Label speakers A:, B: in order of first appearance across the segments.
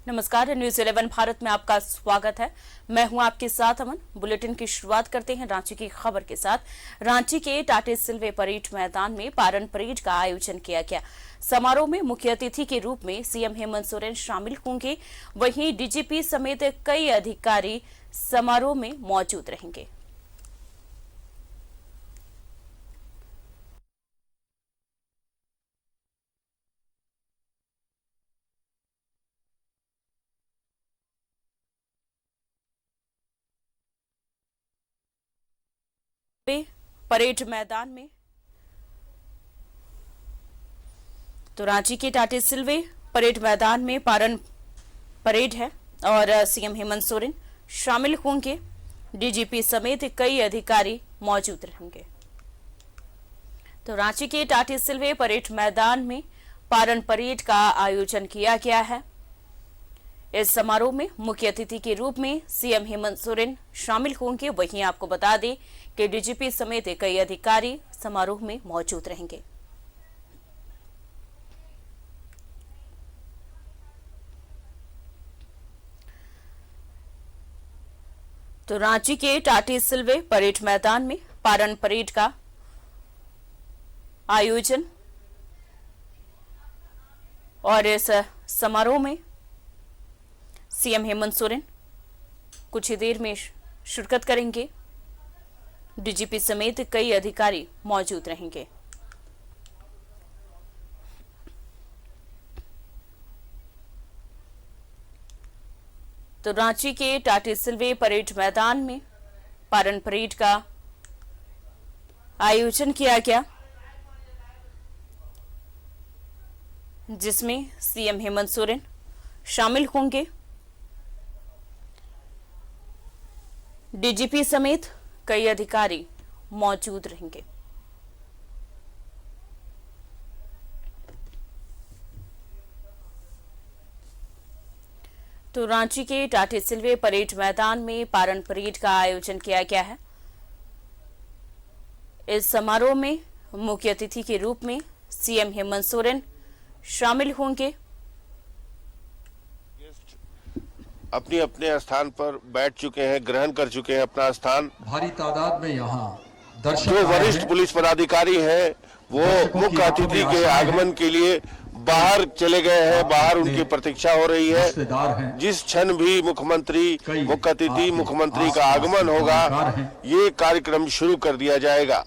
A: नमस्कार, न्यूज 11 भारत में आपका स्वागत है। मैं हूं आपके साथ अमन। बुलेटिन की शुरुआत करते हैं रांची की खबर के साथ। रांची के टाटे सिल्वे परेड मैदान में पारण परेड का आयोजन किया गया। समारोह में मुख्य अतिथि के रूप में सीएम हेमंत सोरेन शामिल होंगे। वहीं डीजीपी समेत कई अधिकारी समारोह में मौजूद रहेंगे। परेड मैदान में तो रांची के टाटे सिल्वे परेड मैदान में पारण परेड है और सीएम हेमंत सोरेन शामिल होंगे। डीजीपी समेत कई अधिकारी मौजूद रहेंगे। तो रांची के टाटे सिल्वे परेड मैदान में पारण परेड का आयोजन किया गया है। इस समारोह में मुख्य अतिथि के रूप में सीएम हेमंत सोरेन शामिल होंगे। वहीं आपको बता दें कि डीजीपी समेत कई अधिकारी समारोह में मौजूद रहेंगे। तो रांची के टाटे सिल्वे परेड मैदान में पारण परेड का आयोजन और इस समारोह में सीएम हेमंत सोरेन कुछ ही देर में शिरकत करेंगे। डीजीपी समेत कई अधिकारी मौजूद रहेंगे। तो रांची के टाटे सिल्वे परेड मैदान में पारण परेड का आयोजन किया गया, जिसमें सीएम हेमंत सोरेन शामिल होंगे। डीजीपी समेत कई अधिकारी मौजूद रहेंगे। तो रांची के टाटे सिल्वे परेड मैदान में पारण परेड का आयोजन किया गया है। इस समारोह में मुख्य अतिथि के रूप में सीएम हेमंत सोरेन शामिल होंगे।
B: अपने अपने स्थान पर बैठ चुके हैं, ग्रहण कर चुके हैं अपना स्थान।
C: भारी तादाद में यहाँ दर्शक
B: जो वरिष्ठ पुलिस पदाधिकारी हैं वो मुख्य अतिथि के आगमन के लिए बाहर चले गए हैं। बाहर उनकी प्रतीक्षा हो रही है। जिस क्षण भी मुख्य अतिथि मुख्यमंत्री का आगमन होगा, ये कार्यक्रम शुरू कर दिया जाएगा।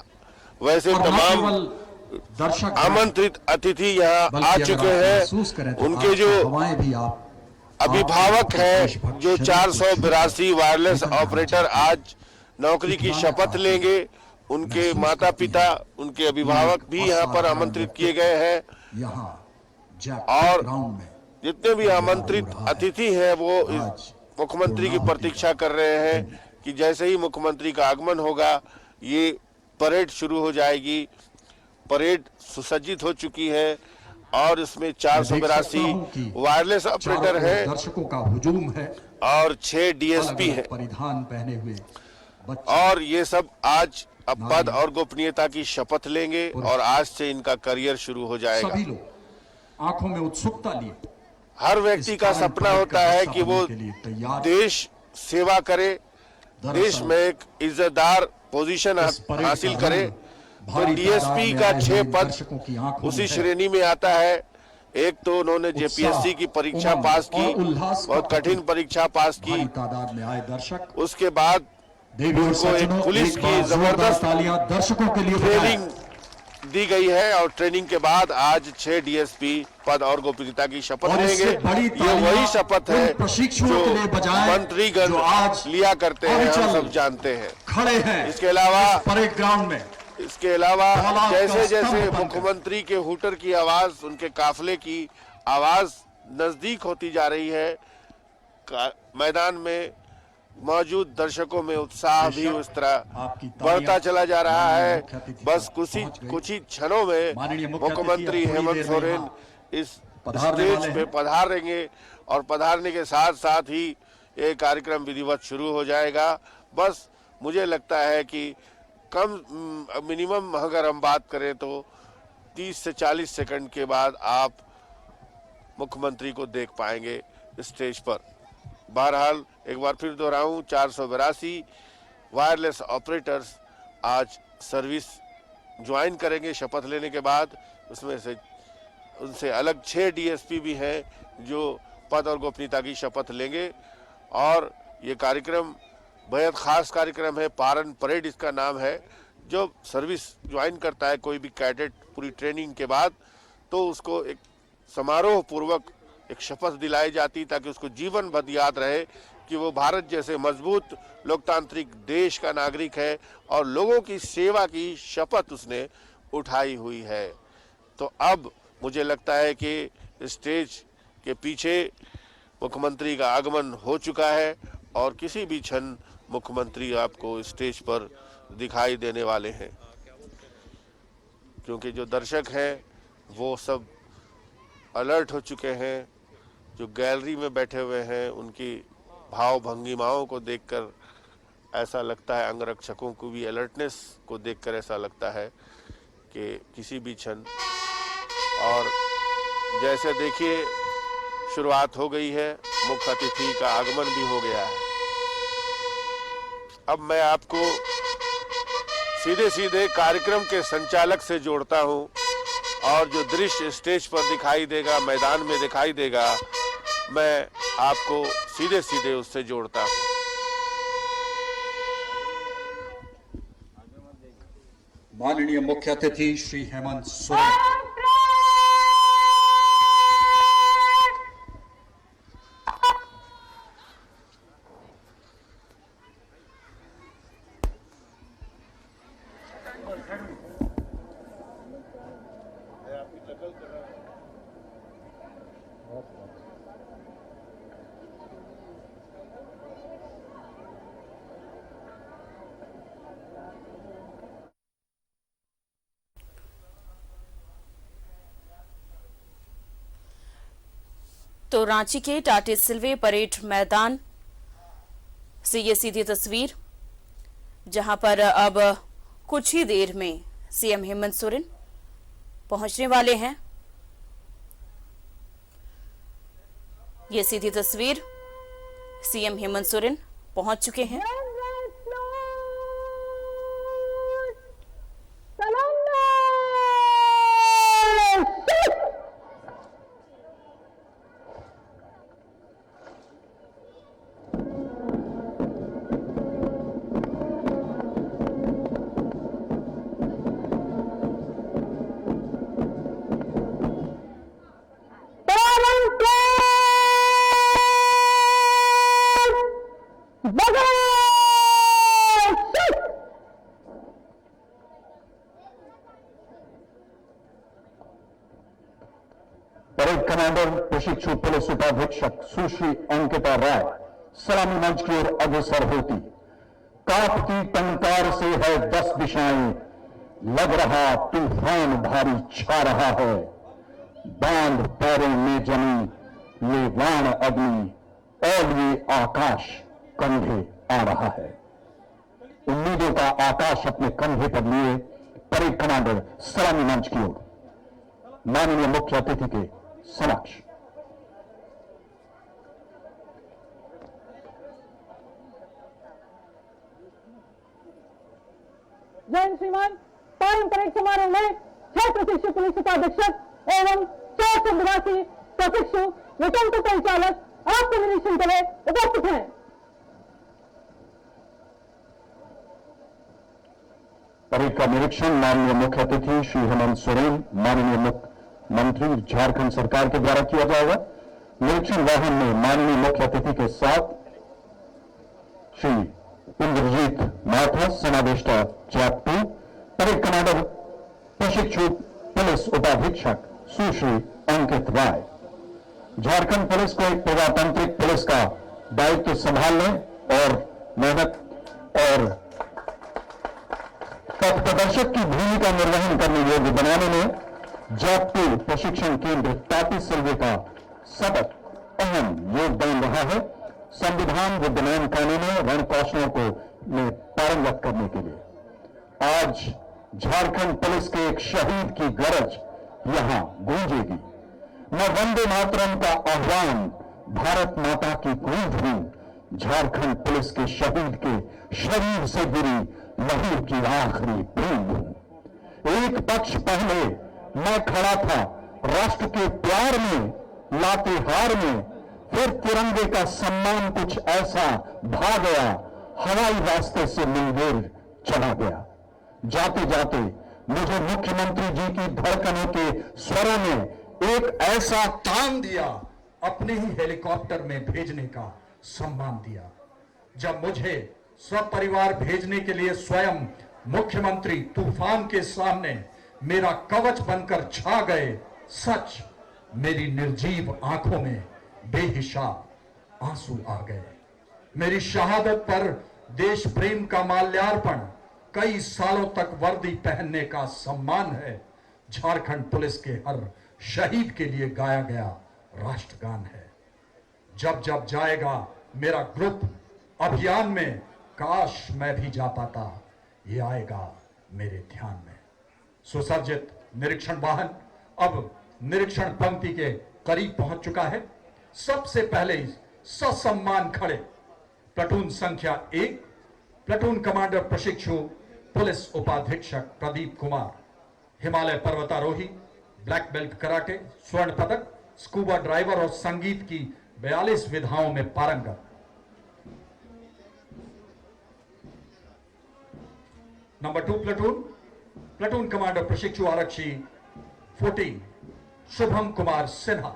B: वैसे तमाम
C: दर्शक
B: आमंत्रित अतिथि यहाँ आ चुके हैं। उनके जो अभिभावक है, जो 482 वायरलेस ऑपरेटर आज नौकरी की शपथ लेंगे, उनके माता पिता, उनके अभिभावक भी यहाँ पर आमंत्रित किए गए हैं। और जितने भी आमंत्रित अतिथि हैं वो इस मुख्यमंत्री की प्रतीक्षा कर रहे हैं कि जैसे ही मुख्यमंत्री का आगमन होगा ये परेड शुरू हो जाएगी। परेड सुसज्जित हो चुकी है और इसमें 482 वायरलेस ऑपरेटर हैं,
C: दर्शकों का हुजूम है
B: और 6 डीएसपी हैं।
C: परिधान पहने हुए
B: और ये सब आज अब पद और गोपनीयता की शपथ लेंगे और आज से इनका करियर शुरू हो जाएगा।
C: सभी लोग आंखों में उत्सुकता लिए
B: हर व्यक्ति का सपना होता है कि वो देश सेवा करे, देश में एक इज्जतदार पोजीशन हासिल करे। तो डीएसपी का 6 पद उसी श्रेणी में आता है। एक तो उन्होंने जेपीएससी की परीक्षा पास की, बहुत कठिन परीक्षा पास की।
C: तादाद में आए दर्शक,
B: उसके बाद उनको एक पुलिस की जबरदस्त
C: दर्शकों के लिए
B: ट्रेनिंग दी गई है और ट्रेनिंग के बाद आज 6 डीएसपी पद और गोपनीयता की शपथ लेंगे। ये वही शपथ है जो मंत्रीगण लिया करते हैं, हम सब जानते हैं।
C: खड़े हैं
B: इसके अलावा
C: परेड ग्राउंड में,
B: इसके अलावा जैसे जैसे मुख्यमंत्री के हूटर की आवाज, उनके काफिले की आवाज नजदीक होती जा रही है, मैदान में मौजूद दर्शकों में उत्साह भी उस तरह बढ़ता चला जा रहा है। बस कुछ ही क्षणों में मुख्यमंत्री हेमंत सोरेन इस स्टेज पे पधारेंगे और पधारने के साथ साथ ही ये कार्यक्रम विधिवत शुरू हो जाएगा। बस मुझे लगता है कि मिनिमम अगर हम बात करें तो 30 से 40 सेकंड के बाद आप मुख्यमंत्री को देख पाएंगे। स्टेज पर। बहरहाल एक बार फिर दोहराऊं, 482 वायरलेस ऑपरेटर्स आज सर्विस ज्वाइन करेंगे शपथ लेने के बाद। उसमें से उनसे अलग 6 डीएसपी भी हैं जो पद और गोपनीयता की शपथ लेंगे। और ये कार्यक्रम बेहद खास कार्यक्रम है, पारन परेड इसका नाम है। जो सर्विस ज्वाइन करता है कोई भी कैडेट पूरी ट्रेनिंग के बाद, तो उसको एक समारोह पूर्वक एक शपथ दिलाई जाती ताकि उसको जीवन भर याद रहे कि वो भारत जैसे मजबूत लोकतांत्रिक देश का नागरिक है और लोगों की सेवा की शपथ उसने उठाई हुई है। तो अब मुझे लगता है कि स्टेज के पीछे मुख्यमंत्री का आगमन हो चुका है और किसी भी क्षण मुख्यमंत्री आपको स्टेज पर दिखाई देने वाले हैं, क्योंकि जो दर्शक हैं वो सब अलर्ट हो चुके हैं। जो गैलरी में बैठे हुए हैं उनकी भाव भंगिमाओं को देखकर ऐसा लगता है, अंगरक्षकों को भी अलर्टनेस को देखकर ऐसा लगता है कि किसी भी क्षण। और जैसे देखिए शुरुआत हो गई है, मुख्य अतिथि का आगमन भी हो गया है। अब मैं आपको सीधे सीधे कार्यक्रम के संचालक से जोड़ता हूं और जो दृश्य स्टेज पर दिखाई देगा, मैदान में दिखाई देगा, मैं आपको सीधे सीधे उससे जोड़ता हूं।
C: माननीय मुख्य अतिथि श्री हेमंत सोरेन।
A: तो रांची के टाटे सिल्वे परेड मैदान से ये सीधी तस्वीर, जहां पर अब कुछ ही देर में सीएम हेमंत सोरेन पहुंचने वाले हैं। ये सीधी तस्वीर, सीएम हेमंत सोरेन पहुंच चुके हैं।
D: परेड कमांडर प्रशिक्षु पुलिस उपाधीक्षक सुश्री अंकिता राय सलामी मंच की ओर अग्रसर होती। कांपती टंकार से है 10 दिशाएं, लग रहा तूफान भारी छा रहा है। बांध पैरों में जमी ये वाण अग्नि और ये आकाश कंधे आ रहा है। उम्मीदों का आकाश अपने कंधे पर लिए परेड कमांडर सलामी मंच की ओर माननीय मुख्य अतिथि के समक्ष।
E: जय हिंद श्रीमान। पारण परेड समारोह में 6 प्रशिक्षु पुलिस उपाधीक्षक एवं 482 प्रशिक्षु विकल्प परिचालक आपके निरीक्षण के लिए उपस्थित हैं।
D: परेड का निरीक्षण माननीय मुख्य अतिथि श्री हेमंत सोरेन, माननीय मुख्यमंत्री झारखंड सरकार के द्वारा किया जाएगा। निरीक्षण वाहन में माननीय मुख्य अतिथि के साथ श्री इंद्रजीत माथा, सेनाधिष्टा जैप 2, परेड कमांडर प्रशिक्षु पुलिस उपाधीक्षक सुश्री अंकित राय। झारखंड पुलिस को एक प्रजातांत्रिक पुलिस का दायित्व संभालने और मेहनत और पथ प्रदर्शक की भूमिका निर्वहन करने योग्य बनाने में जैप 2 प्रशिक्षण केंद्र टाटी सिल्वे का सतत अहम योगदान रहा है। संविधान विद्यमान कानूनों रण कौशलों को में पारंगत करने के लिए आज झारखंड पुलिस के एक शहीद की गरज यहां गूंजेगी। मैं वंदे मातरम का आह्वान भारत माता की गूंज हुई, झारखंड पुलिस के शहीद के शरीर से गिरी लहू की आखिरी बूंद। एक पक्ष पहले मैं खड़ा था राष्ट्र के प्यार में, लातेहार में, फिर तिरंगे का सम्मान कुछ ऐसा भा गया, हवाई रास्ते से मुंगेर चला गया। जाते जाते मुझे मुख्यमंत्री जी की धड़कनों के स्वरों ने एक ऐसा तान दिया, अपने ही हेलीकॉप्टर में भेजने का सम्मान दिया। जब मुझे सपरिवार भेजने के लिए स्वयं मुख्यमंत्री तूफान के सामने मेरा कवच बनकर छा गए, सच मेरी निर्जीव आंखों में बेहिसाब आंसू आ गए। मेरी शहादत पर देश प्रेम का माल्यार्पण, कई सालों तक वर्दी पहनने का सम्मान है, झारखंड पुलिस के हर शहीद के लिए गाया गया राष्ट्रगान है। जब जब जाएगा मेरा ग्रुप अभियान में, काश मैं भी जा पाता, ये आएगा मेरे ध्यान में। सुसज्जित निरीक्षण वाहन अब निरीक्षण पंक्ति के करीब पहुंच चुका है। सबसे पहले ससम्मान खड़े प्लाटून संख्या 1, प्लाटून कमांडर प्रशिक्षु पुलिस उपाधीक्षक प्रदीप कुमार, हिमालय पर्वतारोही, ब्लैक बेल्ट कराटे, स्वर्ण पदक, स्कूबा ड्राइवर और संगीत की 42 विधाओं में पारंगत। नंबर 2 प्लाटून, प्लाटून कमांडर प्रशिक्षु आरक्षी 14 शुभम कुमार सिन्हा।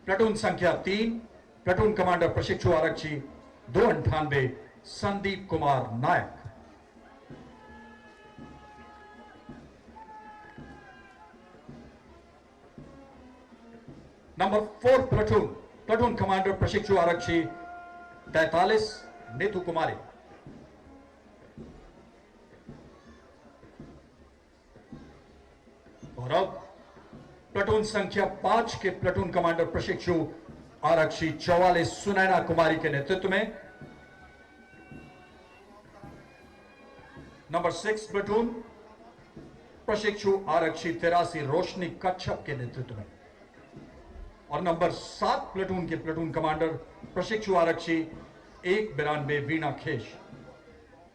D: प्लाटून संख्या 3, प्लाटून कमांडर प्रशिक्षु आरक्षी 298 Sandeep Kumar Nayak. Number 4 platoon, platoon commander प्रशिक्षु आरक्षी 43 नीतू कुमारी। और अब प्लाटून संख्या 5 के प्लाटून कमांडर प्रशिक्षु आरक्षी 44 सुनैना कुमारी के नेतृत्व में। नंबर 6 प्लाटून प्रशिक्षु आरक्षी 83 रोशनी कच्छप के नेतृत्व में। और नंबर 7 प्लाटून के प्लाटून कमांडर प्रशिक्षु आरक्षी 192 वीणा खेश।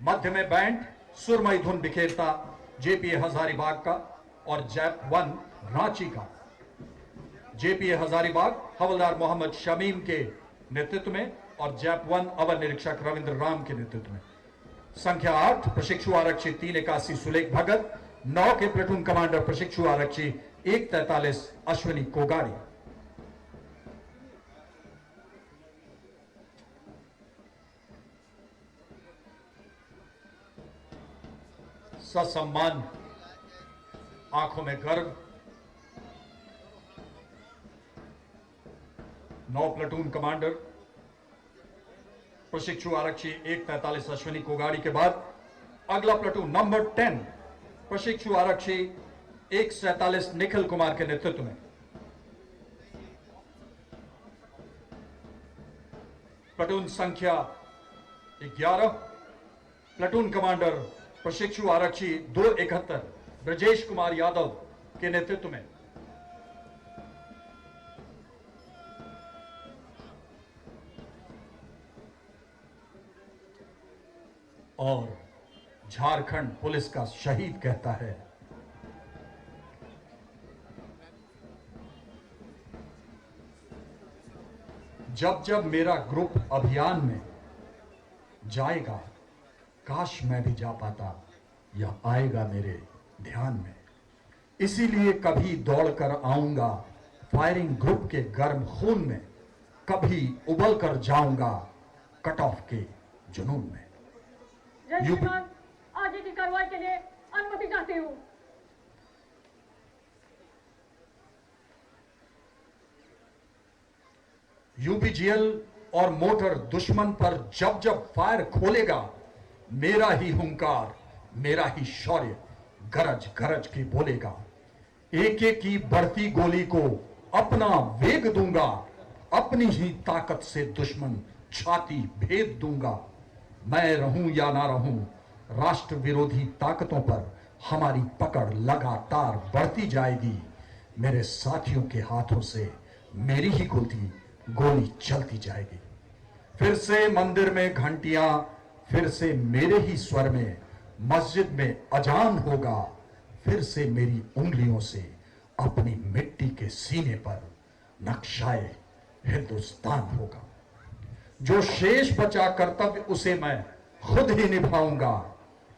D: मध्य में बैंड सुरमई धुन बिखेरता जेपीए हजारीबाग का और जैप 1 रांची का। जेपीए हजारीबाग हवलदार मोहम्मद शमीम के नेतृत्व में और जैप 1 अवर निरीक्षक रविंद्र राम के नेतृत्व में। संख्या 8 प्रशिक्षु आरक्षी 381 सुलेख भगत, 9 के प्लाटून कमांडर प्रशिक्षु आरक्षी 143 अश्विनी कोगाड़ी। ससम्मान, आंखों में गर्व, 9 प्लाटून कमांडर प्रशिक्षु आरक्षी 143 अश्विनी कोगाड़ी के बाद अगला प्लाटून नंबर 10 प्रशिक्षु आरक्षी 147 निखिल कुमार के नेतृत्व में। प्लाटून संख्या 11 प्लाटून कमांडर प्रशिक्षु आरक्षी 271 ब्रजेश कुमार यादव के नेतृत्व में। और झारखंड पुलिस का शहीद कहता है, जब जब मेरा ग्रुप अभियान में जाएगा, काश मैं भी जा पाता, यह आएगा मेरे ध्यान में। इसीलिए कभी दौड़कर आऊंगा फायरिंग ग्रुप के गर्म खून में, कभी उबल कर जाऊंगा कट ऑफ के जुनून में।
E: जय श्रीमान, आगे की कार्रवाई के लिए अनुमति चाहती हूँ।
D: यूपीजीएल और मोटर दुश्मन पर जब जब फायर खोलेगा, मेरा ही हुंकार, मेरा ही शौर्य गरज गरज के बोलेगा। एक एक की बढ़ती गोली को अपना वेग दूंगा, अपनी ही ताकत से दुश्मन छाती भेद दूंगा। मैं रहूं या ना रहूं, राष्ट्र विरोधी ताकतों पर हमारी पकड़ लगातार बढ़ती जाएगी। मेरे साथियों के हाथों से
C: मेरी ही गोली चलती जाएगी। फिर से मंदिर में घंटियां, फिर से मेरे ही स्वर में मस्जिद में अजान होगा, फिर से मेरी उंगलियों से अपनी मिट्टी के सीने पर नक्शाए हिंदुस्तान होगा। जो शेष बचा कर्तव्य उसे मैं खुद ही निभाऊंगा।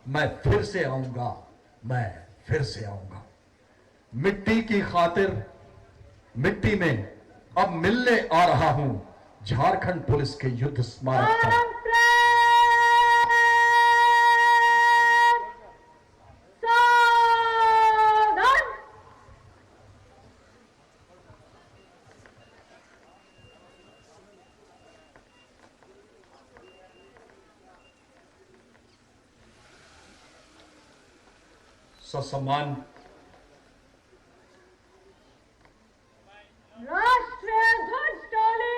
C: मैं फिर से आऊंगा, मैं फिर से आऊंगा। मिट्टी की खातिर मिट्टी में अब मिलने आ रहा हूं झारखंड पुलिस के युद्ध स्मारक पर। ससम्मान
E: राष्ट्रीय ध्वज डोली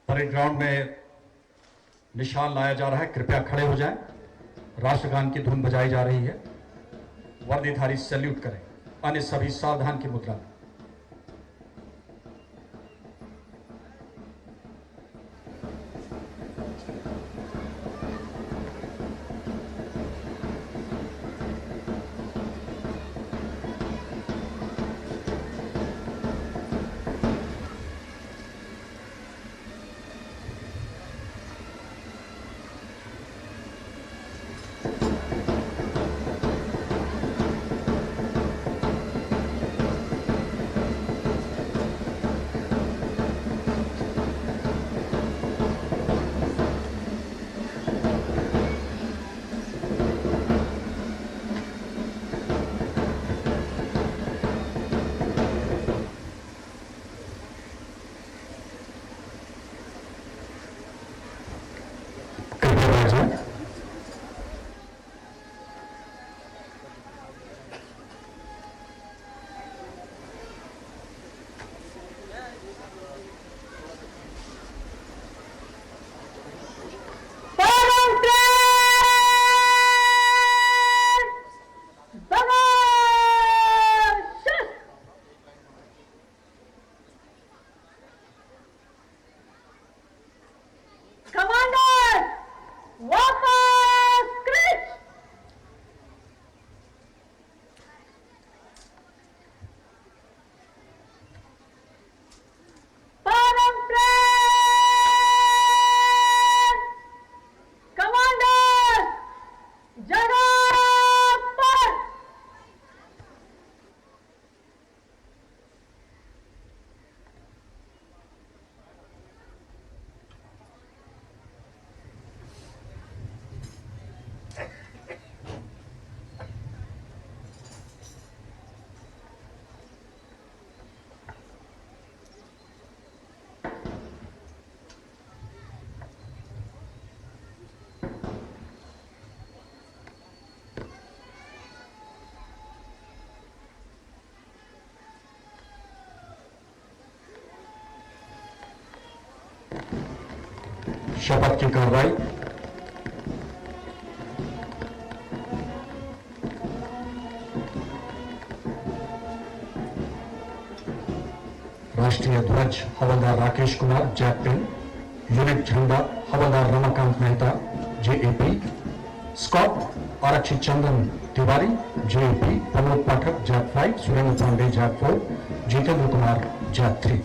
C: परेड ग्राउंड में निशान लाया जा रहा है। कृपया खड़े हो जाएं। राष्ट्रगान की धुन बजाई जा रही है। वर्दीधारी सैल्यूट करें। अन्य सभी सावधान की मुद्रा में। शपथ की कार्रवाई। राष्ट्रीय ध्वज हवलदार राकेश कुमार जैक 10, यूनिट झंडा हवलदार रमाकांत मेहता जेएपी, स्कॉट आरक्षी चंदन तिवारी जेएपी, प्रमोद पाठक जैक 5, सुरेंद्र पांडे जैक 4, जितेंद्र कुमार जैक 3।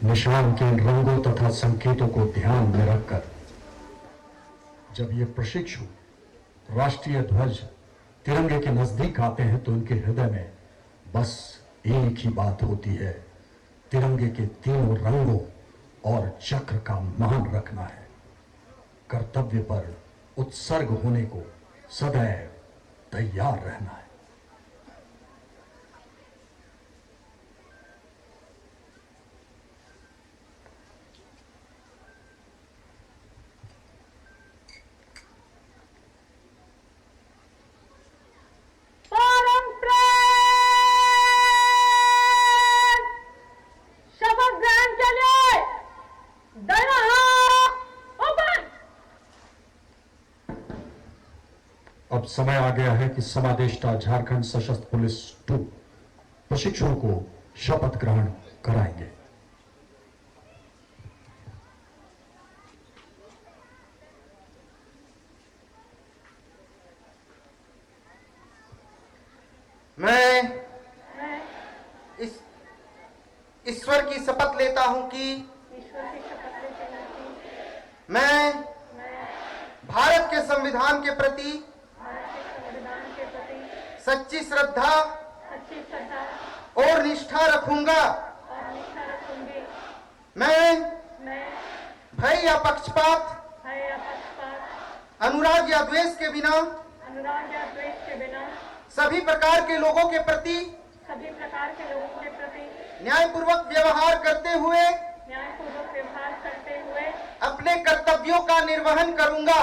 C: निशान के इन रंगों तथा संकेतों को ध्यान में रखकर जब ये प्रशिक्षु राष्ट्रीय ध्वज तिरंगे के नजदीक आते हैं तो उनके हृदय में बस एक ही बात होती है, तिरंगे के तीनों रंगों और चक्र का मान रखना है, कर्तव्य पर उत्सर्ग होने को सदैव तैयार रहना है।
E: शपथ ग्रहण के लिए दाहिना हाथ ओपन।
C: अब समय आ गया है कि समादेष्टा झारखंड सशस्त्र पुलिस 2 प्रशिक्षुओं को शपथ ग्रहण कराएंगे।
F: मैं ईश्वर की शपथ लेता हूं कि मैं भारत के संविधान के प्रति सच्ची श्रद्धा और निष्ठा रखूंगा। मैं भय या पक्षपात, अनुराग या द्वेष के बिना सभी प्रकार के लोगों के प्रति न्यायपूर्वक व्यवहार करते हुए अपने कर्तव्यों का निर्वहन करूंगा।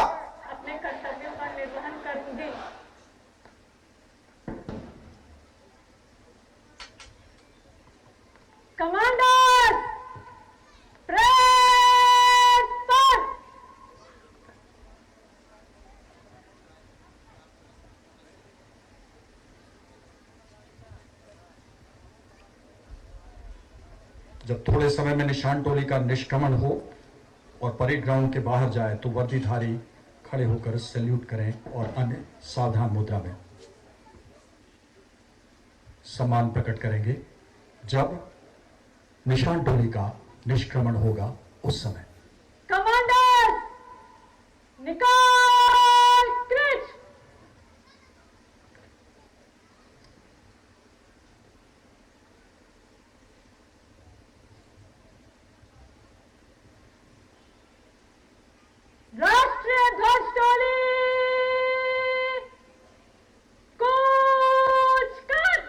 E: कमांडर प्रेस पर।
C: जब थोड़े समय में निशान टोली का निष्क्रमण हो और परेड ग्राउंड के बाहर जाए तो वर्दीधारी खड़े होकर सैल्यूट करें और अन्य सावधान मुद्रा में सम्मान प्रकट करेंगे। जब निशान टोली का निष्क्रमण होगा उस समय
E: कमांडर निकाल क्रिच। राष्ट्रीय ध्वज टोली कूच कर।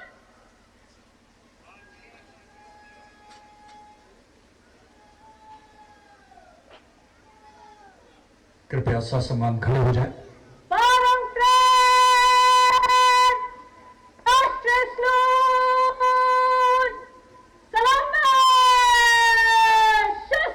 C: कृपया ससम्मान खड़े हो जाए।
E: राष्ट्रीय सलूट सलाम शस्त्र।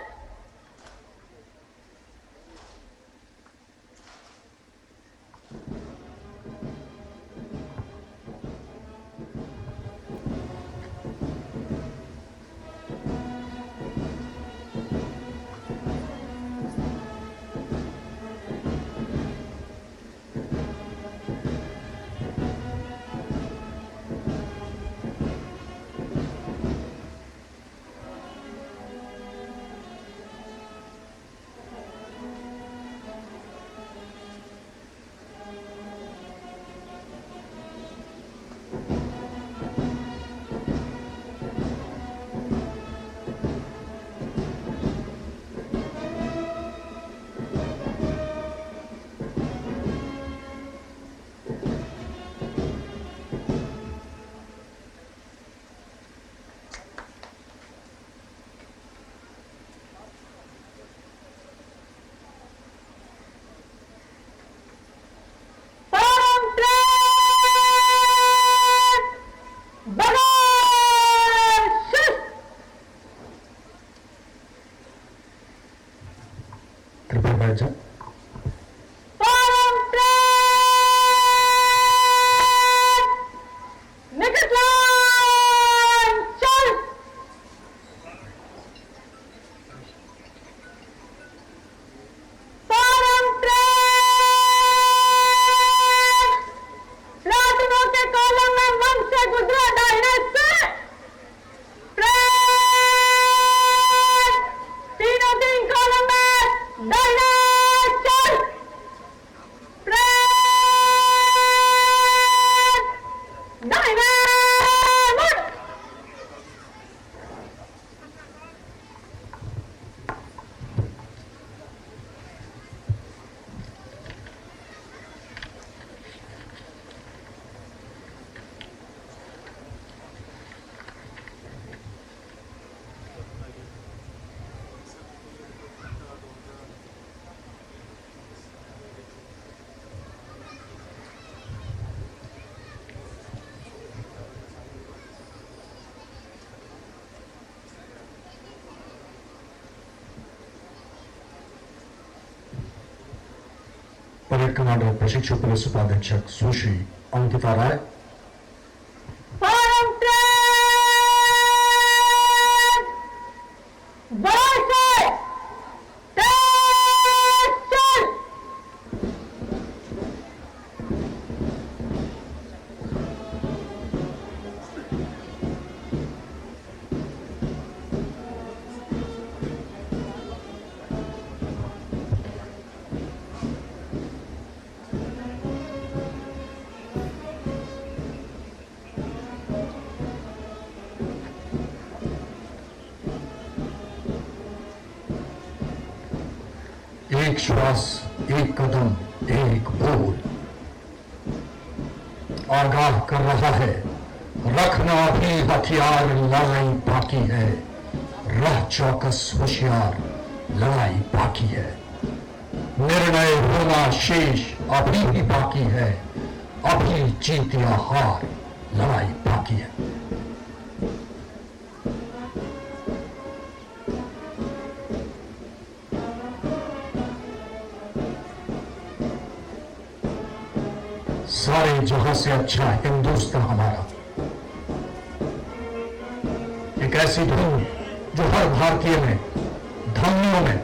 C: कृपया बैठ जाए। परेड कमांडर प्रशिक्षु पुलिस उपाधीक्षक सुश्री अंकिता राय।
E: फार्म ट्रेन वर्षे चल।
C: एक श्वास, एक कदम, एक बोल आगाह कर रहा है, रखना भी हथियार, लड़ाई बाकी है। रह चौकस होशियार, लड़ाई बाकी है। निर्णय होना शेष अभी भी बाकी है। अभी जीत या हार, लड़ाई बाकी है। सारे जहां से अच्छा हिंदुस्तान हमारा, एक ऐसी धुन जो हर भारतीय में धमनियों में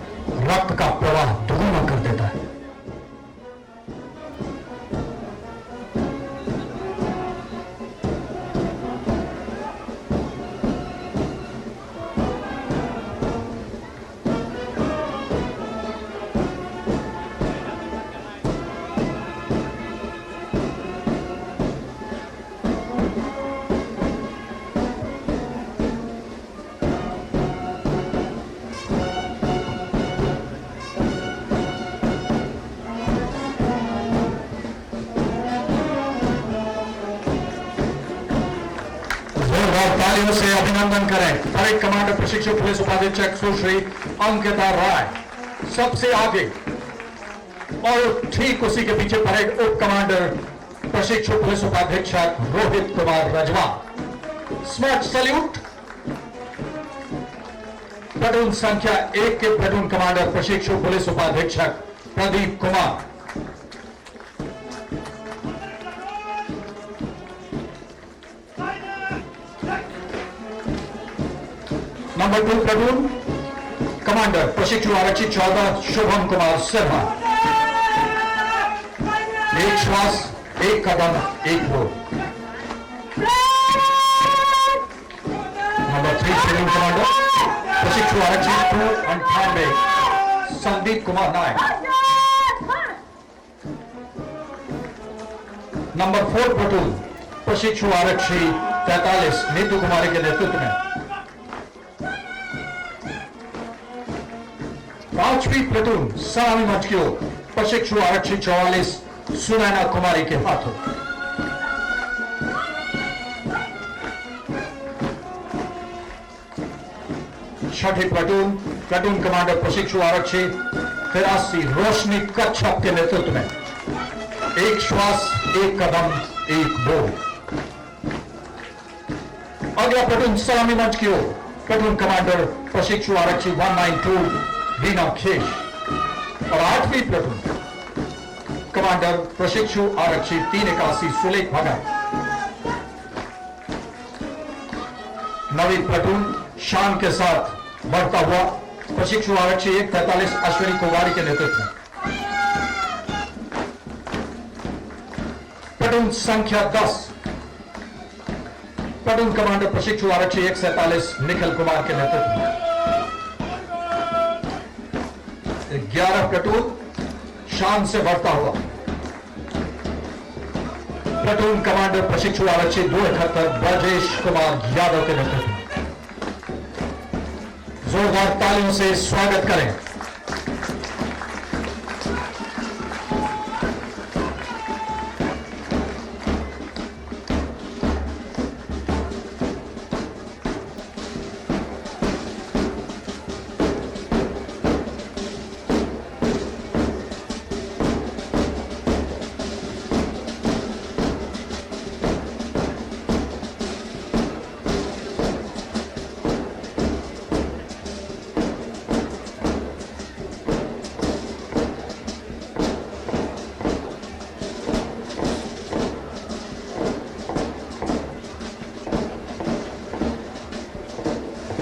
C: रक्त का प्रवाह दोगुना कर देता है। तालियों से अभिनंदन करें परेड कमांडर प्रशिक्षु पुलिस उपाधीक्षक सुश्री अंकिता राय। सबसे आगे और ठीक उसी के पीछे परेड उप कमांडर प्रशिक्षु पुलिस उपाधीक्षक रोहित कुमार रजवा। स्मार्ट सैल्यूट प्लेटून संख्या 1 के प्लेटून कमांडर प्रशिक्षु पुलिस उपाधीक्षक Pradeep Kumar. Number 2 platoon commander प्रशिक्षु आरक्षी 14 शुभम कुमार सिन्हा। एक श्वास, एक कदम, एक बोल। नंबर 3 प्लेटून कमांडर प्रशिक्षु आरक्षी 298 संदीप कुमार नायक। नंबर 4 प्लेटून प्रशिक्षु आरक्षी 43 नीतू कुमारी के नेतृत्व में। 5वीं प्लेटून सलामी मंच की ओर प्रशिक्षु आरक्षी 44 सुनैना कुमारी के हाथों। छठी प्लेटून प्लेटून कमांडर प्रशिक्षु आरक्षी 83 रोशनी कच्छप के नेतृत्व में। एक श्वास, एक कदम, एक बोल। अगला प्लेटून सलामी मंच की ओर प्लेटून कमांडर प्रशिक्षु आरक्षी 192 रीना खेश और 8वीं प्लेटून कमांडर प्रशिक्षु आरक्षी 381 सुलेख भगत। 9वीं प्लेटून शान के साथ बढ़ता हुआ प्रशिक्षु आरक्षी 143 अश्विनी कुमारी के नेतृत्व में। प्लेटून संख्या 10 प्लेटून कमांडर प्रशिक्षु आरक्षी 147 निखिल कुमार के नेतृत्व में। 11 प्लेटून शान से बढ़ता हुआ प्लेटून कमांडर प्रशिक्षु आरक्षी 271 ब्रजेश कुमार यादव के नेतृत्व में। जोरदार तालियों से स्वागत करें।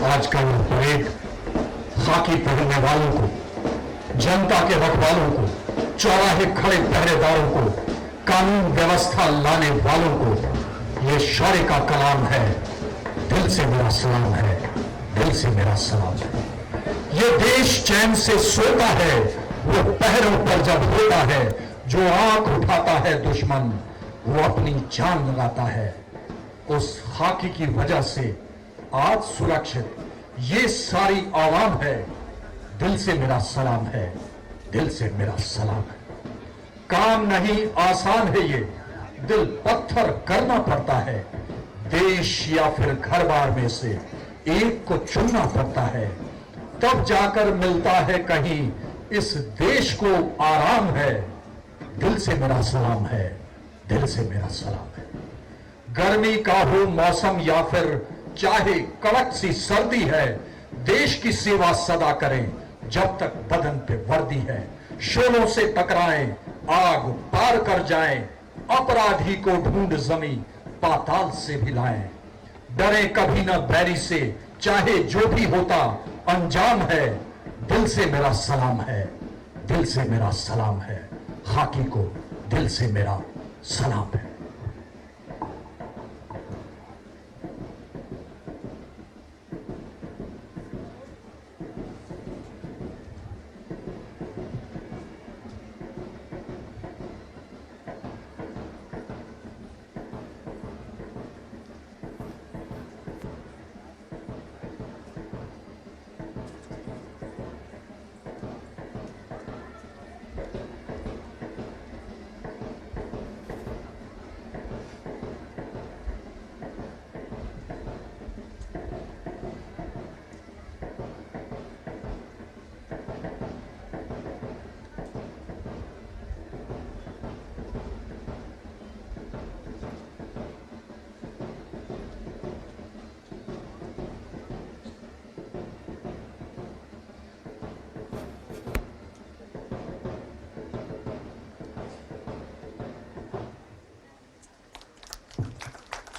C: आज का यह परेड खाकी पहनने वालों को, जनता के रखवालों को, चौराहे खड़े पहरेदारों को, कानून व्यवस्था लाने वालों को ये शौर्य का कलाम है। दिल से मेरा सलाम है, दिल से मेरा सलाम है। ये देश चैन से सोता है वो पहरों पर जब होता है, जो आंख उठाता है दुश्मन वो अपनी जान लगाता है। उस खाकी की वजह से आज सुरक्षित ये सारी आवाम है। दिल से मेरा सलाम है, दिल से मेरा सलाम है। काम नहीं आसान है ये, दिल पत्थर करना पड़ता है। देश या फिर घर बार में से एक को चुनना पड़ता है, तब जाकर मिलता है कहीं इस देश को आराम है। दिल से मेरा सलाम है, दिल से मेरा सलाम है। गर्मी का हो मौसम या फिर चाहे कड़क सी सर्दी है, देश की सेवा सदा करें जब तक बदन पे वर्दी है। शोलों से टकराएं, आग पार कर जाएं, अपराधी को ढूंढ जमी पाताल से भी लाएं। डरे कभी न बैरी से, चाहे जो भी होता अंजाम है। दिल से मेरा सलाम है, दिल से मेरा सलाम है। खाकी को दिल से मेरा सलाम है।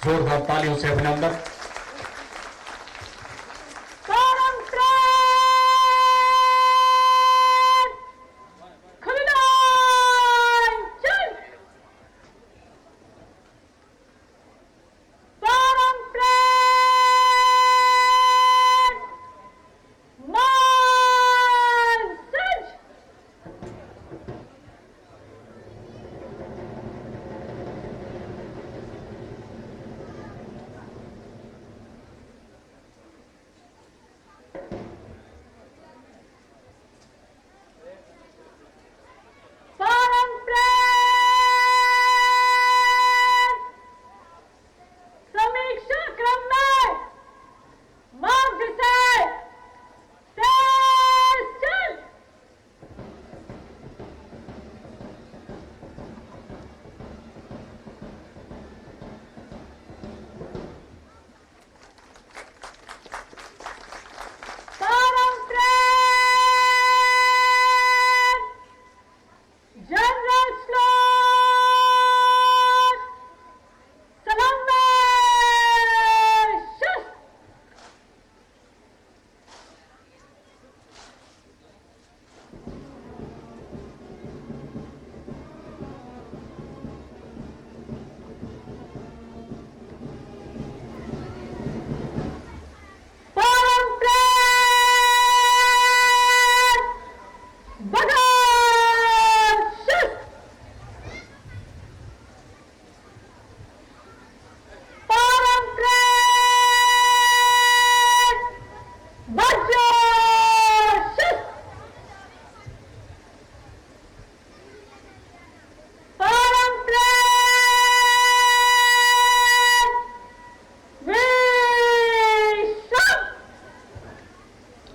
C: जोरदार तालियों से अभिनंदन।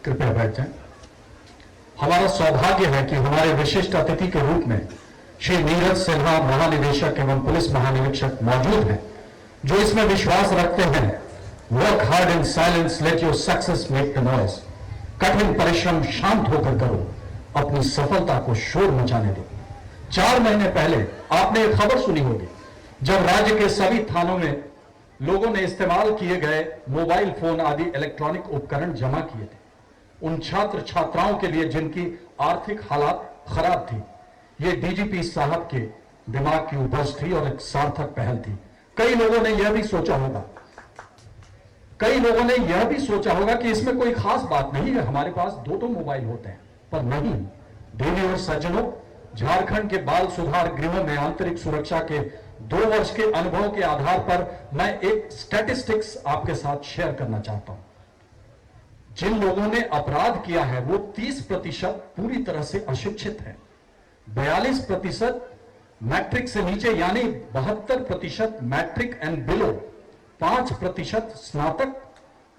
C: कृपया बैठ जाएं। हमारा सौभाग्य है कि हमारे विशिष्ट अतिथि के रूप में श्री नीरज सिन्हा महानिदेशक एवं पुलिस महानिरीक्षक मौजूद हैं, जो इसमें विश्वास रखते हैं work hard in silence, let your success make the noise. कठिन परिश्रम, शांत होकर करो, अपनी सफलता को शोर मचाने दो। 4 महीने पहले आपने एक खबर सुनी होगी, जब राज्य के सभी थानों में लोगों ने इस्तेमाल किए गए मोबाइल फोन आदि इलेक्ट्रॉनिक उपकरण जमा किए थे। उन छात्र छात्राओं के लिए जिनकी आर्थिक हालात खराब थी, ये डीजीपी साहब के दिमाग की उपज थी और एक सार्थक पहल थी। कई लोगों ने यह भी सोचा होगा कि इसमें कोई खास बात नहीं है, हमारे पास दो मोबाइल होते हैं, पर नहीं। देवी और सज्जनों, झारखंड के बाल सुधार गृहों में आंतरिक सुरक्षा के 2 वर्ष के अनुभव के आधार पर मैं एक स्टैटिस्टिक्स आपके साथ शेयर करना चाहता हूं। जिन लोगों ने अपराध किया है वो 30% पूरी तरह से अशिक्षित है, 42% मैट्रिक से नीचे यानी 72% मैट्रिक एंड बिलो, 5% स्नातक,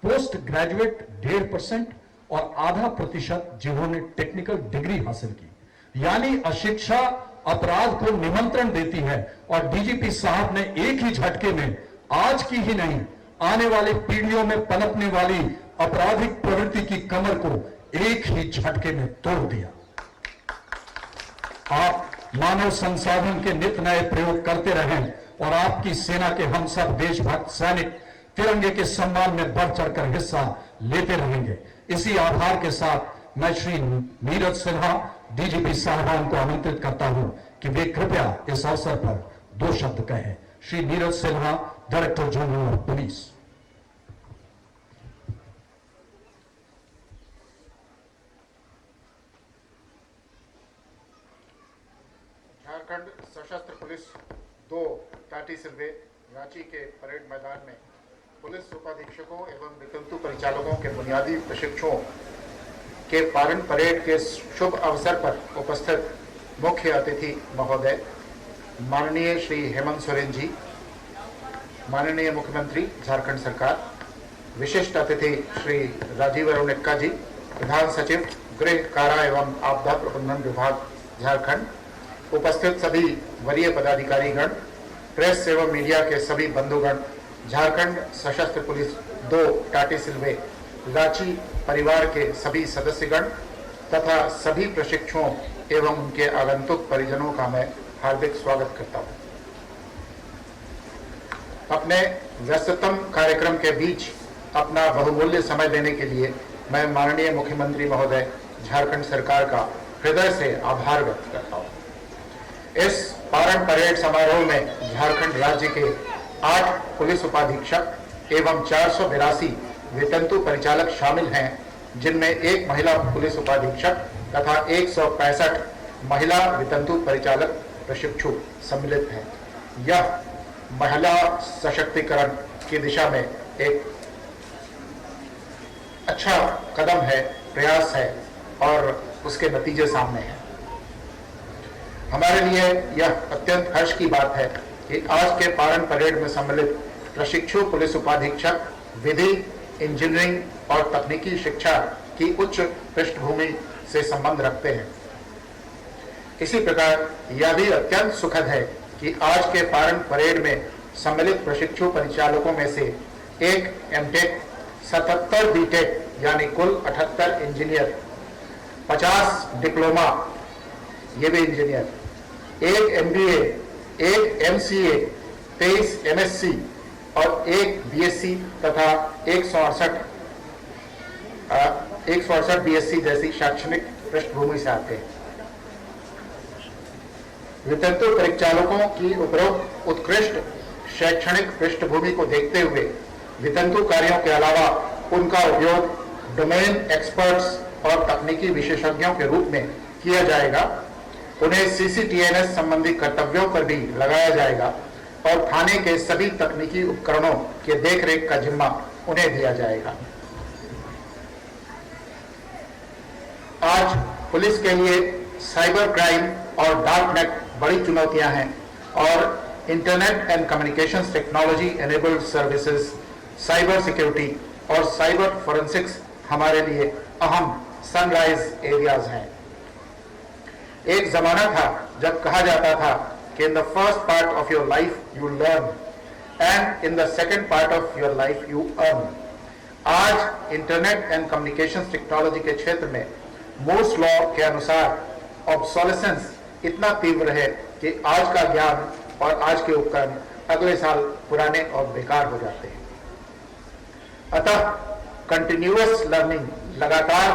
C: पोस्ट ग्रेजुएट 1.5% और आधा प्रतिशत जिन्होंने टेक्निकल डिग्री हासिल की। यानी अशिक्षा अपराध को निमंत्रण देती है और डीजीपी साहब ने एक ही झटके में आज की ही नहीं, आने वाली पीढ़ियों में पनपने वाली आपराधिक प्रवृत्ति की कमर को एक ही झटके में तोड़ दिया। आप मानव संसाधन के नित नए प्रयोग करते रहें और आपकी सेना के हम सब देशभक्त सैनिक तिरंगे के सम्मान में बढ़ चढ़कर हिस्सा लेते रहेंगे। इसी आभार के साथ मैं श्री नीरज सिन्हा डीजीपी साहबान को आमंत्रित करता हूं कि वे कृपया इस अवसर पर 2 शब्द कहें। Shri Neeraj Sinha, director general of police.
G: Jharkhand सशस्त्र पुलिस 2 टाटी सिल्वे रांची के परेड मैदान में पुलिस उपाधीक्षकों एवं वितंतु परिचालकों के बुनियादी प्रशिक्षुओं के पारण परेड के शुभ अवसर पर उपस्थित मुख्य अतिथि महोदय माननीय श्री हेमंत सोरेन जी, माननीय मुख्यमंत्री झारखंड सरकार, विशिष्ट अतिथि श्री राजीव अरुणिक्का जी, प्रधान सचिव गृह कारा एवं आपदा प्रबंधन विभाग झारखंड, उपस्थित सभी वरीय पदाधिकारीगण, प्रेस एवं मीडिया के सभी बंधुगण, झारखंड सशस्त्र पुलिस 2 टाटी सिल्वे रांची परिवार के सभी सदस्यगण तथा सभी प्रशिक्षुओं एवं उनके आगंतुक परिजनों का मैं हार्दिक स्वागत करता हूं। अपने व्यस्ततम कार्यक्रम के बीच अपना बहुमूल्य समय देने के लिए मैं माननीय मुख्यमंत्री महोदय झारखंड सरकार का हृदय से आभार व्यक्त करता हूं। इस पारण परेड समारोह में झारखंड राज्य के 8 पुलिस उपाधीक्षक एवं 482 वितंतु परिचालक शामिल हैं, जिनमें 1 महिला पुलिस उपाधीक्षक तथा 165 महिला वितंतु परिचालक प्रशिक्षु सम्मिलित हैं। यह महिला सशक्तिकरण की दिशा में एक अच्छा कदम है, प्रयास है और उसके नतीजे सामने हैं। हमारे लिए यह अत्यंत हर्ष की बात है कि आज के पारण परेड में सम्मिलित प्रशिक्षु पुलिस उपाधीक्षक विधि, इंजीनियरिंग और तकनीकी शिक्षा की उच्च पृष्ठभूमि से संबंध रखते हैं। इसी प्रकार यह भी अत्यंत सुखद है कि आज के पारण परेड में सम्मिलित प्रशिक्षु परिचालकों में से 1 एमटेक, 77 बीटेक यानी कुल 78 इंजीनियर, 50 डिप्लोमा ये भी इंजीनियर, 1 एमबीए, 1 एमसीए, 23 एमएससी और 1 बीएससी तथा 168 बीएससी जैसी शैक्षणिक पृष्ठभूमि से आते हैं। वितंतु परिचालकों की उपरोक्त उत्कृष्ट शैक्षणिक पृष्ठभूमि को देखते हुए वितंतु कार्यों के अलावा उनका उपयोग डोमेन एक्सपर्ट्स और तकनीकी विशेषज्ञों के रूप में किया जाएगा। उन्हें सीसीटीएनएस संबंधी कर्तव्यों पर भी लगाया जाएगा और थाने के सभी तकनीकी उपकरणों के देखरेख का जिम्मा उन्हें दिया जाएगा। आज पुलिस के लिए साइबर क्राइम और डार्क नेट बड़ी चुनौतियां हैं और internet and communications technology enabled services, cyber security और साइबर फोरेंसिक्स हमारे लिए अहम सनराइज एरियाज हैं। एक जमाना था जब कहा जाता था कि in the first part of your life you learn and in the second part of your life you earn. आज इंटरनेट एंड कम्युनिकेशंस टेक्नोलॉजी के क्षेत्र में मूर्स लॉ के अनुसार ऑब्सोलेसेंस इतना तीव्र है कि आज का ज्ञान और आज के उपकरण अगले साल पुराने और बेकार हो जाते हैं। अतः कंटिन्यूअस लर्निंग, लगातार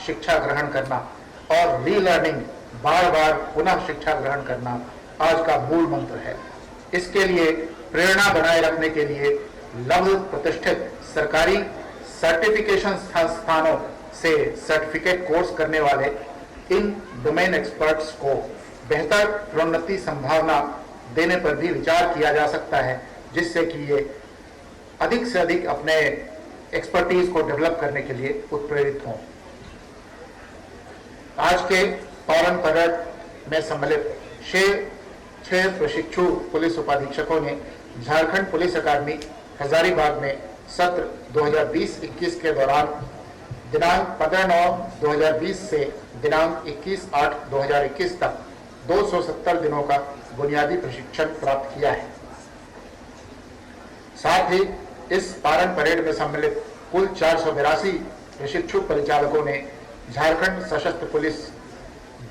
G: शिक्षा ग्रहण करना, और रीलर्निंग, बार बार पुनः शिक्षा ग्रहण करना आज का मूल मंत्र है। इसके लिए प्रेरणा बनाए रखने के लिए लघु प्रतिष्ठित सरकारी सर्टिफिकेशन संस्थानों से सर्टिफिकेट कोर्स करने वाले इन डोमेन एक्सपर्ट्स को बेहतर प्रोन्नति संभावना देने पर भी विचार किया जा सकता है, जिससे कि ये अधिक से अधिक अपने एक्सपर्टीज को डेवलप करने के लिए उत्प्रेरित हों। आज के पावन परेड में सम्मिलित 6 प्रशिक्षु पुलिस उपाधीक्षकों ने झारखंड पुलिस अकादमी हजारीबाग में सत्र 2020-21 के दौरान दिनांक 15/9/2020 से दिनांक 21/8/2021 तक 270 दिनों का बुनियादी प्रशिक्षण प्राप्त किया है। साथ ही इस पारण परेड में सम्मिलित कुल 482 प्रशिक्षु परिचालकों ने झारखंड सशस्त्र पुलिस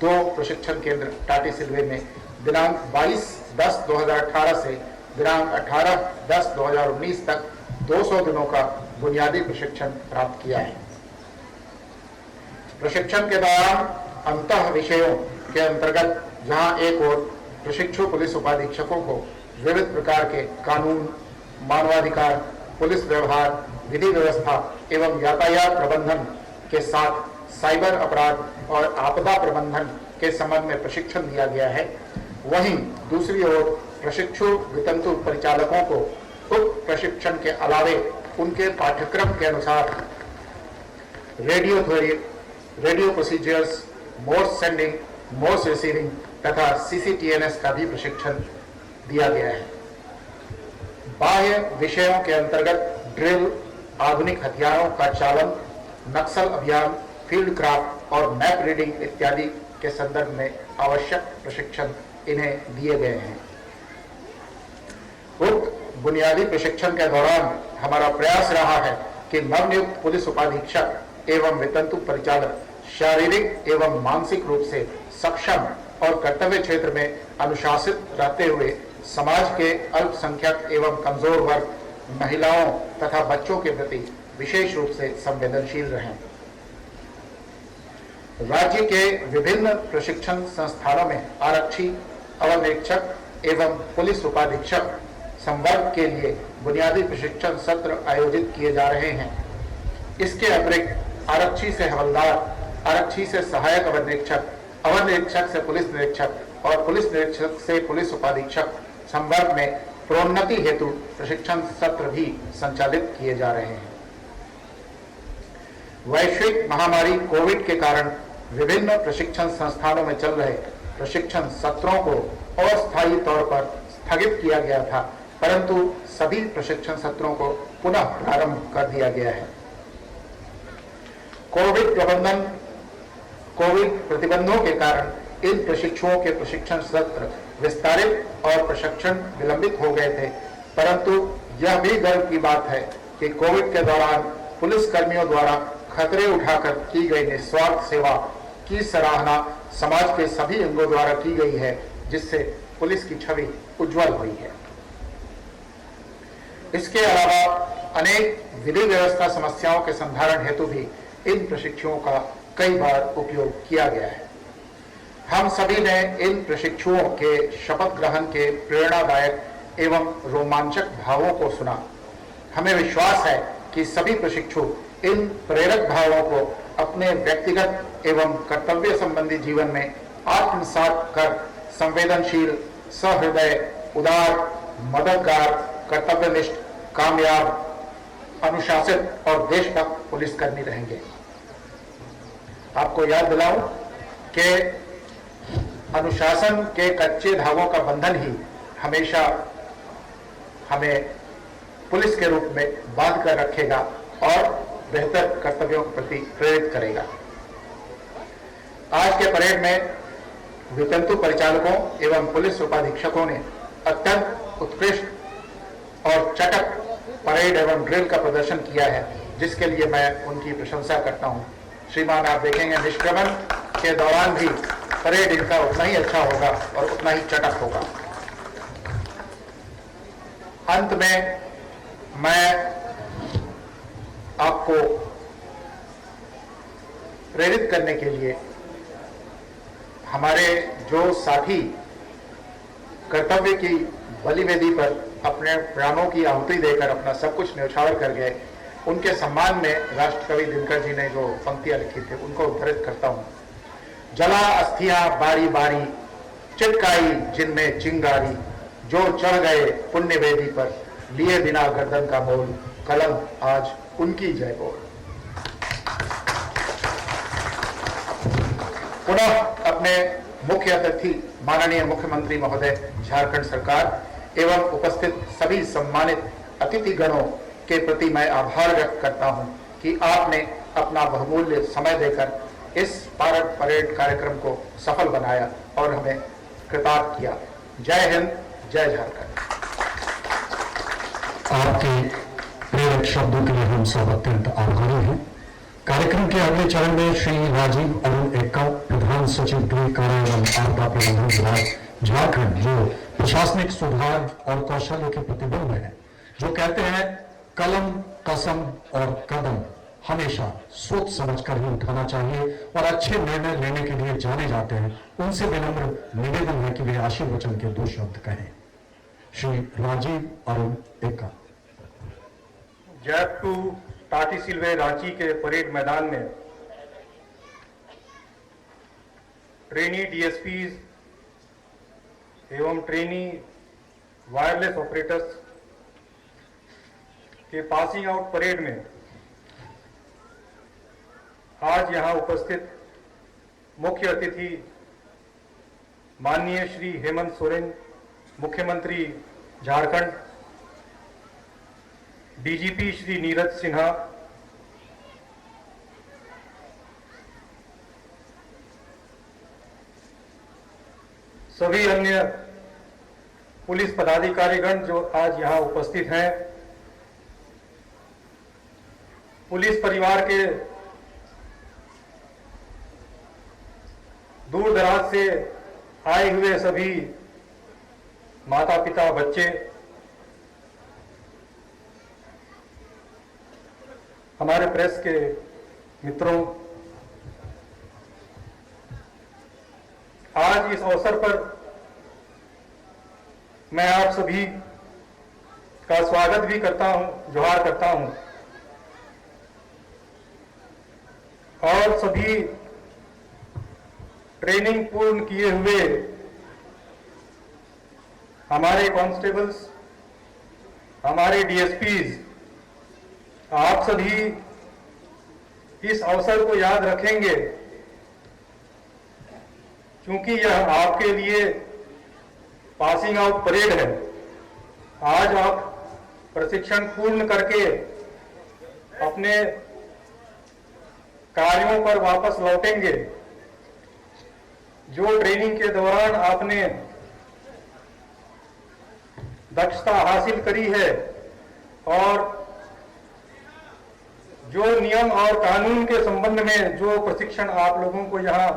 G: 2 प्रशिक्षण केंद्र टाटी सिलवे में दिनांक 22/10/2018 से दिनांक 18/10/2019 तक 200 दिनों का बुनियादी प्रशिक्षण प्राप्त किया है। प्रशिक्षण के दौरान अंतः विषयों के अंतर्गत जहां एक ओर प्रशिक्षु पुलिस उपाधीक्षकों को विविध प्रकार के कानून, मानवाधिकार, पुलिस व्यवहार, विधि व्यवस्था एवं यातायात प्रबंधन के साथ साइबर अपराध और आपदा प्रबंधन के संबंध में प्रशिक्षण दिया गया है, वहीं दूसरी ओर प्रशिक्षु वितंतु परिचालकों को उक्त प्रशिक्षण के अलावे उनके पाठ्यक्रम के अनुसार radio theory, radio procedures, Morse sending, Morse receiving तथा CCTNS का भी प्रशिक्षण दिया गया है। बाह्य विषयों के अंतर्गत ड्रिल, आधुनिक हथियारों का चालन, नक्सल अभियान, फील्ड क्राफ्ट और मैप रीडिंग इत्यादि के संदर्भ में आवश्यक प्रशिक्षण इन्हें दिए गए हैं। उक्त बुनियादी प्रशिक्षण के दौरान हमारा प्रयास रहा है कि नवनियुक्त पुलिस उपाधीक्षक एवं वितंतु परिचालक शारीरिक एवं मानसिक रूप से सक्षम और कर्तव्य क्षेत्र में अनुशासित रहते हुए समाज के अल्पसंख्यक एवं कमजोर वर्ग, महिलाओं तथा बच्चों के प्रति विशेष रूप से संवेदनशील रहें। राज्य के विभिन्न प्रशिक्षण संस्थानों में आरक्षी, अवर निरीक्षक एवं पुलिस उपाधीक्षक संवर्ग के लिए बुनियादी प्रशिक्षण सत्र आयोजित किए जा रहे हैं। इसके अतिरिक्त आरक्षी से हवलदार, आरक्षी से सहायक अवर निरीक्षक से पुलिस निरीक्षक और पुलिस निरीक्षक से पुलिस उपाधीक्षक संवर्ग में प्रोन्नति हेतु प्रशिक्षण सत्र भी संचालित किए जा रहे हैं। वैश्विक महामारी कोविड के कारण विभिन्न प्रशिक्षण संस्थानों में चल रहे प्रशिक्षण सत्रों को अस्थायी तौर पर स्थगित किया गया था, परंतु सभी प्रशिक्षण सत्रों को पुनः प्रारंभ कर दिया गया है। कोविड प्रतिबंधों के कारण इन प्रशिक्षुओं के प्रशिक्षण सत्र विस्तारित और प्रशिक्षण विलंबित हो गए थे, परंतु यह भी गर्व की बात है कि कोविड के दौरान पुलिस कर्मियों द्वारा खतरे उठाकर की गई निस्वार्थ सेवा की सराहना समाज के सभी अंगों द्वारा की गई है, जिससे पुलिस की छवि उज्जवल हुई है। इसके अलावा अनेक विधि व्यवस्था समस्याओं के संधारण हेतु भी इन प्रशिक्षुओं का कई बार उपयोग किया गया है। हम सभी ने इन प्रशिक्षुओं के शपथ ग्रहण के प्रेरणादायक एवं रोमांचक भावों को सुना। हमें विश्वास है कि सभी प्रशिक्षु इन प्रेरक भावों को अपने व्यक्तिगत एवं कर्तव्य संबंधी जीवन में आत्मसात कर संवेदनशील, सहृदय, उदार, मददगार, कर्तव्यनिष्ठ, कामयाब, अनुशासित और देशभक्त पुलिसकर्मी रहेंगे। आपको याद दिलाऊं कि अनुशासन के कच्चे धागों का बंधन ही हमेशा हमें पुलिस के रूप में बांध कर रखेगा और बेहतर कर्तव्यों के प्रति प्रेरित करेगा। आज के परेड में वितंतु परिचालकों एवं पुलिस उपाधीक्षकों ने अत्यंत उत्कृष्ट और चटक परेड एवं ड्रिल का प्रदर्शन किया है, जिसके लिए मैं उनकी प्रशंसा करता हूं। श्रीमान, आप देखेंगे निष्क्रमण के दौरान भी परेड इनका उतना ही अच्छा होगा और उतना ही चटक होगा। अंत में मैं आपको प्रेरित करने के लिए हमारे जो साथी कर्तव्य की बलिवेदी पर अपने प्राणों की आहुति देकर अपना सब कुछ न्यौछावर कर गए, उनके सम्मान में राष्ट्रकवि दिनकर जी ने जो पंक्तियां लिखी थी उनको उद्धृत करता हूं। जला अस्थियां बारी बारी, चिटकाई जिनमें चिंगारी, जो चढ़ गए पुण्य वेदी पर, लिए बिना गर्दन का मोल, कलम आज उनकी जय बोल। पुनः अपने मुख्य अतिथि माननीय मुख्यमंत्री महोदय झारखंड सरकार एवं उपस्थित सभी सम्मानित अतिथि गणों के प्रति मैं आभार व्यक्त करता हूं कि आपने अपना बहुमूल्य समय देकर इस पारद परेड कार्यक्रम को सफल बनाया और हमें कृतार्थ किया। जय हिंद, जय झारखंड।
C: आपके प्रेरक शब्दों के लिए हम सब अत्यंत आभारी हैं। कार्यक्रम के अगले चरण में श्री राजीव अरुण एक्का, प्रधान सचिव गृह कार्य एवं आपदा प्रबंधन विभाग झारखंड, जो प्रशासनिक सुधार और कौशल्य के प्रतिबंध है, जो कहते हैं कलम, कसम और कदम हमेशा सोच समझकर ही उठाना चाहिए और अच्छे निर्णय लेने के लिए जाने जाते हैं, उनसे विनम्र निवेदन है कि वे आशीर्वचन के 2 शब्द कहें। श्री राजीव अरुण एक्का।
H: जैप टू टाटी सिल्वे रांची के परेड मैदान में ट्रेनी डीएसपीज एवं ट्रेनी वायरलेस ऑपरेटर्स के पासिंग आउट परेड में आज यहां उपस्थित मुख्य अतिथि माननीय श्री हेमंत सोरेन, मुख्यमंत्री झारखंड, डीजीपी श्री नीरज सिन्हा, सभी अन्य पुलिस पदाधिकारीगण जो आज यहां उपस्थित हैं, पुलिस परिवार के दूर दराज से आए हुए सभी माता पिता, बच्चे, हमारे प्रेस के मित्रों, आज इस अवसर पर मैं आप सभी का स्वागत भी करता हूं, जोहार करता हूं और सभी ट्रेनिंग पूर्ण किए हुए हमारे कांस्टेबल्स, हमारे डीएसपीज, आप सभी इस अवसर को याद रखेंगे क्योंकि यह आपके लिए पासिंग आउट परेड है। आज आप प्रशिक्षण पूर्ण करके अपने कार्यों पर वापस लौटेंगे। जो ट्रेनिंग के दौरान आपने दक्षता हासिल करी है और जो नियम और कानून के संबंध में जो प्रशिक्षण आप लोगों को यहां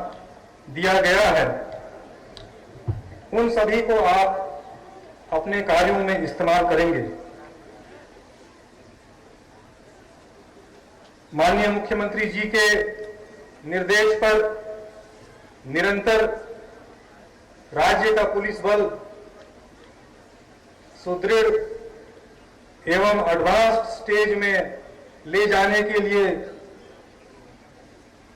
H: दिया गया है, उन सभी को आप अपने कार्यों में इस्तेमाल करेंगे। माननीय मुख्यमंत्री जी के निर्देश पर निरंतर राज्य का पुलिस बल सुदृढ़ एवं एडवांस्ड स्टेज में ले जाने के लिए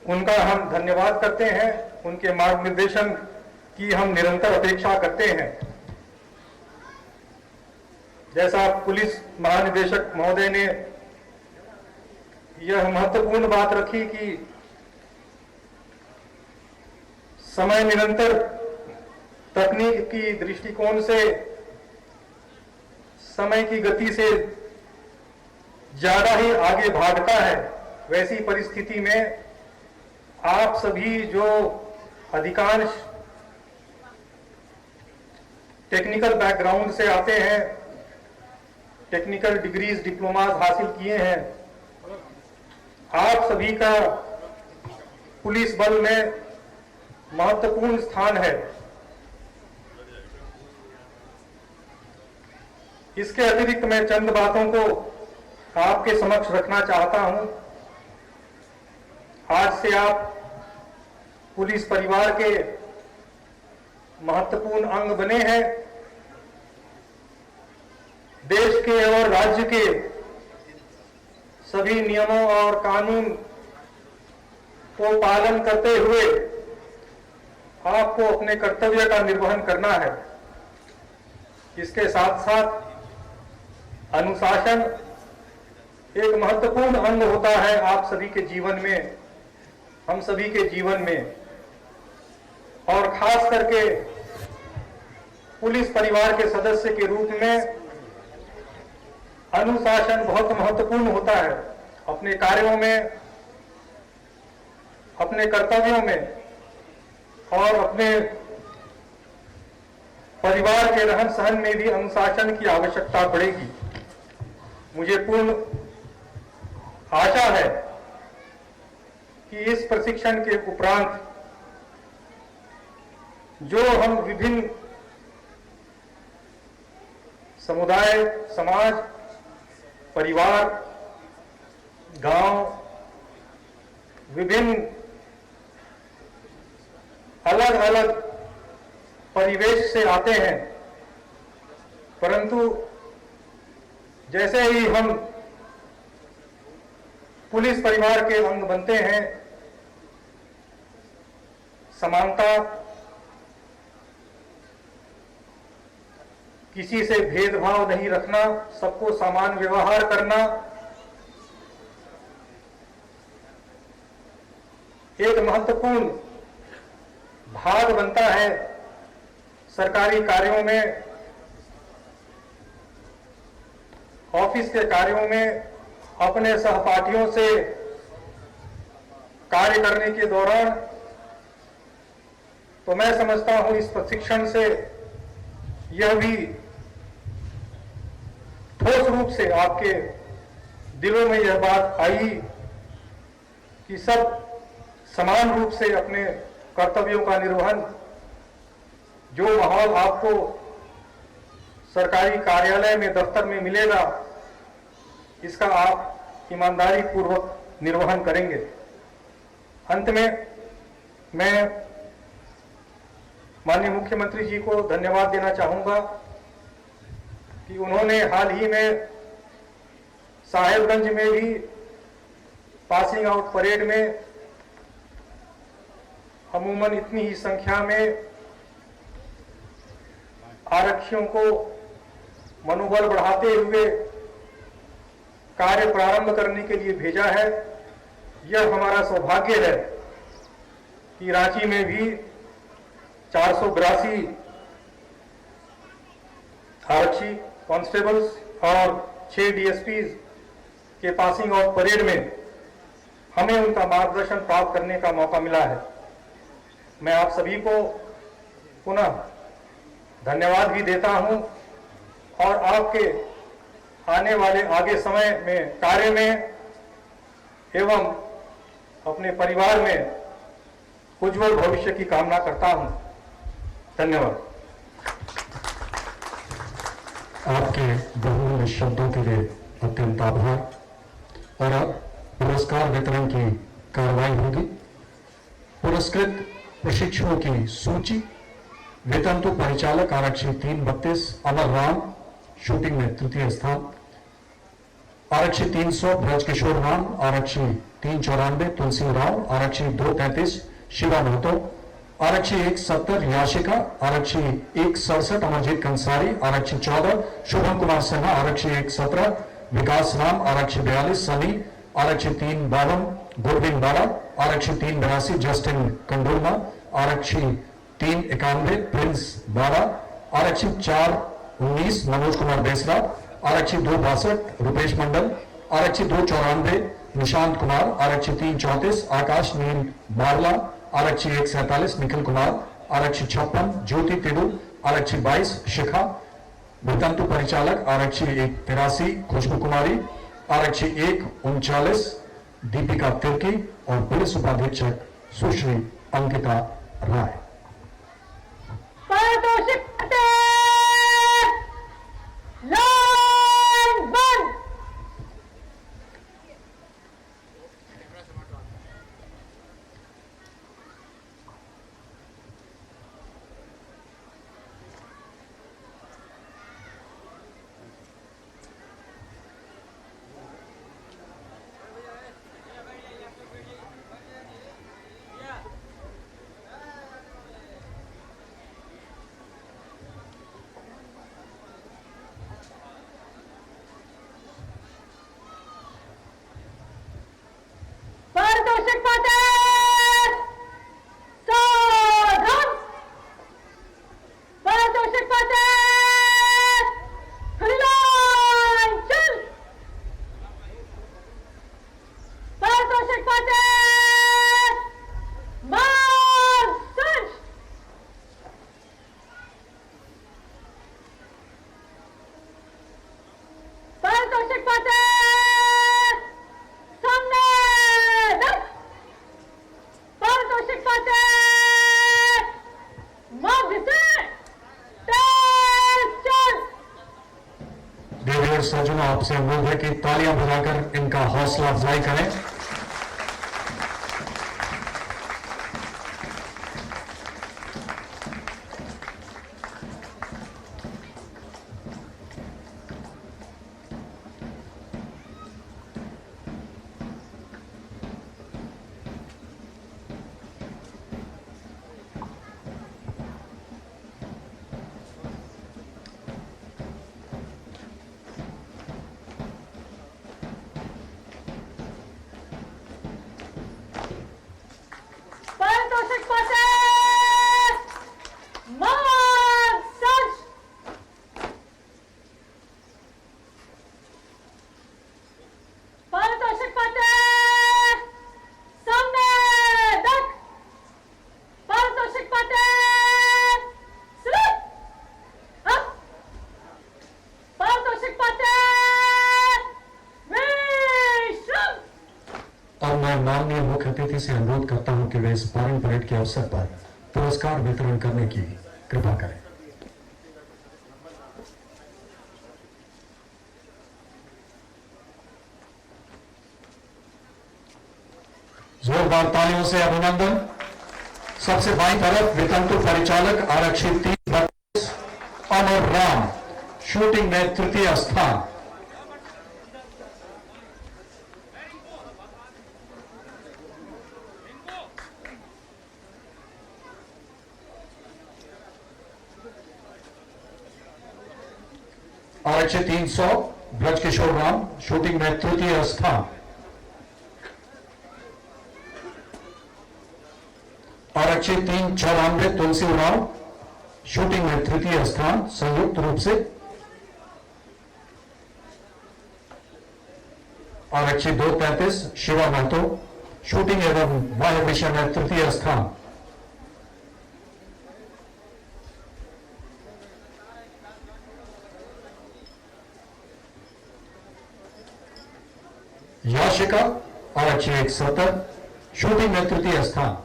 H: उनका हम धन्यवाद करते हैं। उनके मार्गनिर्देशन की हम निरंतर अपेक्षा करते हैं। जैसा पुलिस महानिदेशक महोदय ने यह महत्वपूर्ण बात रखी कि समय निरंतर तकनीक की दृष्टिकोण से समय की गति से ज्यादा ही आगे भागता है, वैसी परिस्थिति में आप सभी जो अधिकांश टेक्निकल बैकग्राउंड से आते हैं, टेक्निकल डिग्रीज, डिप्लोमास हासिल किए हैं, आप सभी का पुलिस बल में महत्वपूर्ण स्थान है। इसके अतिरिक्त मैं चंद बातों को आपके समक्ष रखना चाहता हूं। आज से आप पुलिस परिवार के महत्वपूर्ण अंग बने हैं। देश के और राज्य के सभी नियमों और कानून को पालन करते हुए आपको अपने कर्तव्य का निर्वहन करना है। इसके साथ साथ अनुशासन एक महत्वपूर्ण अंग होता है आप सभी के जीवन में, हम सभी के जीवन में, और खास करके पुलिस परिवार के सदस्य के रूप में अनुशासन बहुत महत्वपूर्ण होता है। अपने कार्यों में, अपने कर्तव्यों में और अपने परिवार के रहन सहन में भी अनुशासन की आवश्यकता पड़ेगी। मुझे पूर्ण आशा है कि इस प्रशिक्षण के उपरांत जो हम विभिन्न समुदाय, समाज, परिवार, गांव, विभिन्न अलग अलग परिवेश से आते हैं, परंतु जैसे ही हम पुलिस परिवार के अंग बनते हैं, समानता, किसी से भेदभाव नहीं रखना, सबको समान व्यवहार करना, एक महत्वपूर्ण भाग बनता है सरकारी कार्यों में, ऑफिस के कार्यों में, अपने सहपाठियों से कार्य करने के दौरान। तो मैं समझता हूं इस प्रशिक्षण से यह भी ठोस रूप से आपके दिलों में यह बात आई कि सब समान रूप से अपने कर्तव्यों का निर्वहन, जो माहौल आपको सरकारी कार्यालय में, दफ्तर में मिलेगा, इसका आप ईमानदारी पूर्वक निर्वहन करेंगे। अंत में मैं माननीय मुख्यमंत्री जी को धन्यवाद देना चाहूंगा कि उन्होंने हाल ही में साहेबगंज में भी पासिंग आउट परेड में अमूमन इतनी ही संख्या में आरक्षियों को मनोबल बढ़ाते हुए कार्य प्रारंभ करने के लिए भेजा है। यह हमारा सौभाग्य है कि रांची में भी 482 आरक्षी कांस्टेबल्स और 6 डीएसपीज के पासिंग आउट परेड में हमें उनका मार्गदर्शन प्राप्त करने का मौका मिला है। मैं आप सभी को पुनः धन्यवाद भी देता हूं और आपके आने वाले आगे समय में कार्य में एवं अपने परिवार में उज्जवल भविष्य की कामना करता हूं। धन्यवाद।
C: आपके बहुमूल्य शब्दों के लिए अत्यंत आभार। और अब पुरस्कार वितरण की कार्रवाई होगी। पुरस्कृत प्रशिक्षुओं की सूची: वितंतु परिचालक आरक्षी 332 अमर राम, शूटिंग में तृतीय स्थान। आरक्षी 300 ब्रजकिशोर राम, आरक्षी 394 तुलसी राव, आरक्षी 233 शिवा महतो, आरक्षी 170 याशिका, आरक्षी 167 अमरजीत कंसारी, आरक्षी 14 शुभम कुमार सिन्हा, आरक्षी 117 विकास राम, आरक्षी 42 सनी, आरक्षी 352 गोविंद बाला, आरक्षी 382 जस्टिन कंडोलमा, आरक्षी 391 प्रिंस बाला, आरक्षी 419 मनोज कुमार बेसरा, आरक्षी 262 रुपेश मंडल, आरक्षी 294 निशांत कुमार, आरक्षी 334 आकाश नील बारला, आरक्षी 147 निखिल कुमार, आरक्षी 56 ज्योति तिरु, आरक्षी 22 शिखा, वितंतु परिचालक आरक्षी 183 खुशबू कुमारी, आरक्षी 139 दीपिका तिर्की और पुलिस उपाधीक्षक सुश्री अंकिता राय।
E: पारितोषिक पारतोषिक पाते मार्च पारतोषिक पाते सामने पारतोषिक पाते मध्य से
C: देवियर सज्जनों, आपसे अनुरोध है कि तालियां बजाकर इनका हौसला अफजाई करें।
E: पारतोषिक पाते मार्च पारतोषिक पाते सामने पारतोषिक पाते पारतोषिक पाते विश्राम।
C: और मैं माननीय मुख्य अतिथि से अनुरोध करता हूं कि वे इस पारण परेड के अवसर पर पुरस्कार वितरण करने की कृपा करें। जोरदार तालियों से अभिनंदन। सबसे बाईं तरफ वितंतु परिचालक आरक्षी 30 अमर राम, शूटिंग में तृतीय स्थान। आरक्षी 300 ब्रजकिशोर राम, शूटिंग में तृतीय स्थान। आरक्षी 394 तुलसी उरांव, शूटिंग में तृतीय स्थान संयुक्त रूप से। आरक्षी 233 शिवा महतो, शूटिंग एवं बाह्य विषय में तृतीय स्थान। याशिका आरक्षी 170, शूटिंग में तृतीय स्थान।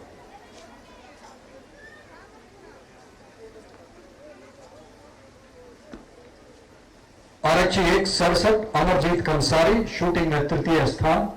C: आरक्षी 167 अमरजीत कंसारी, शूटिंग में तृतीय स्थान।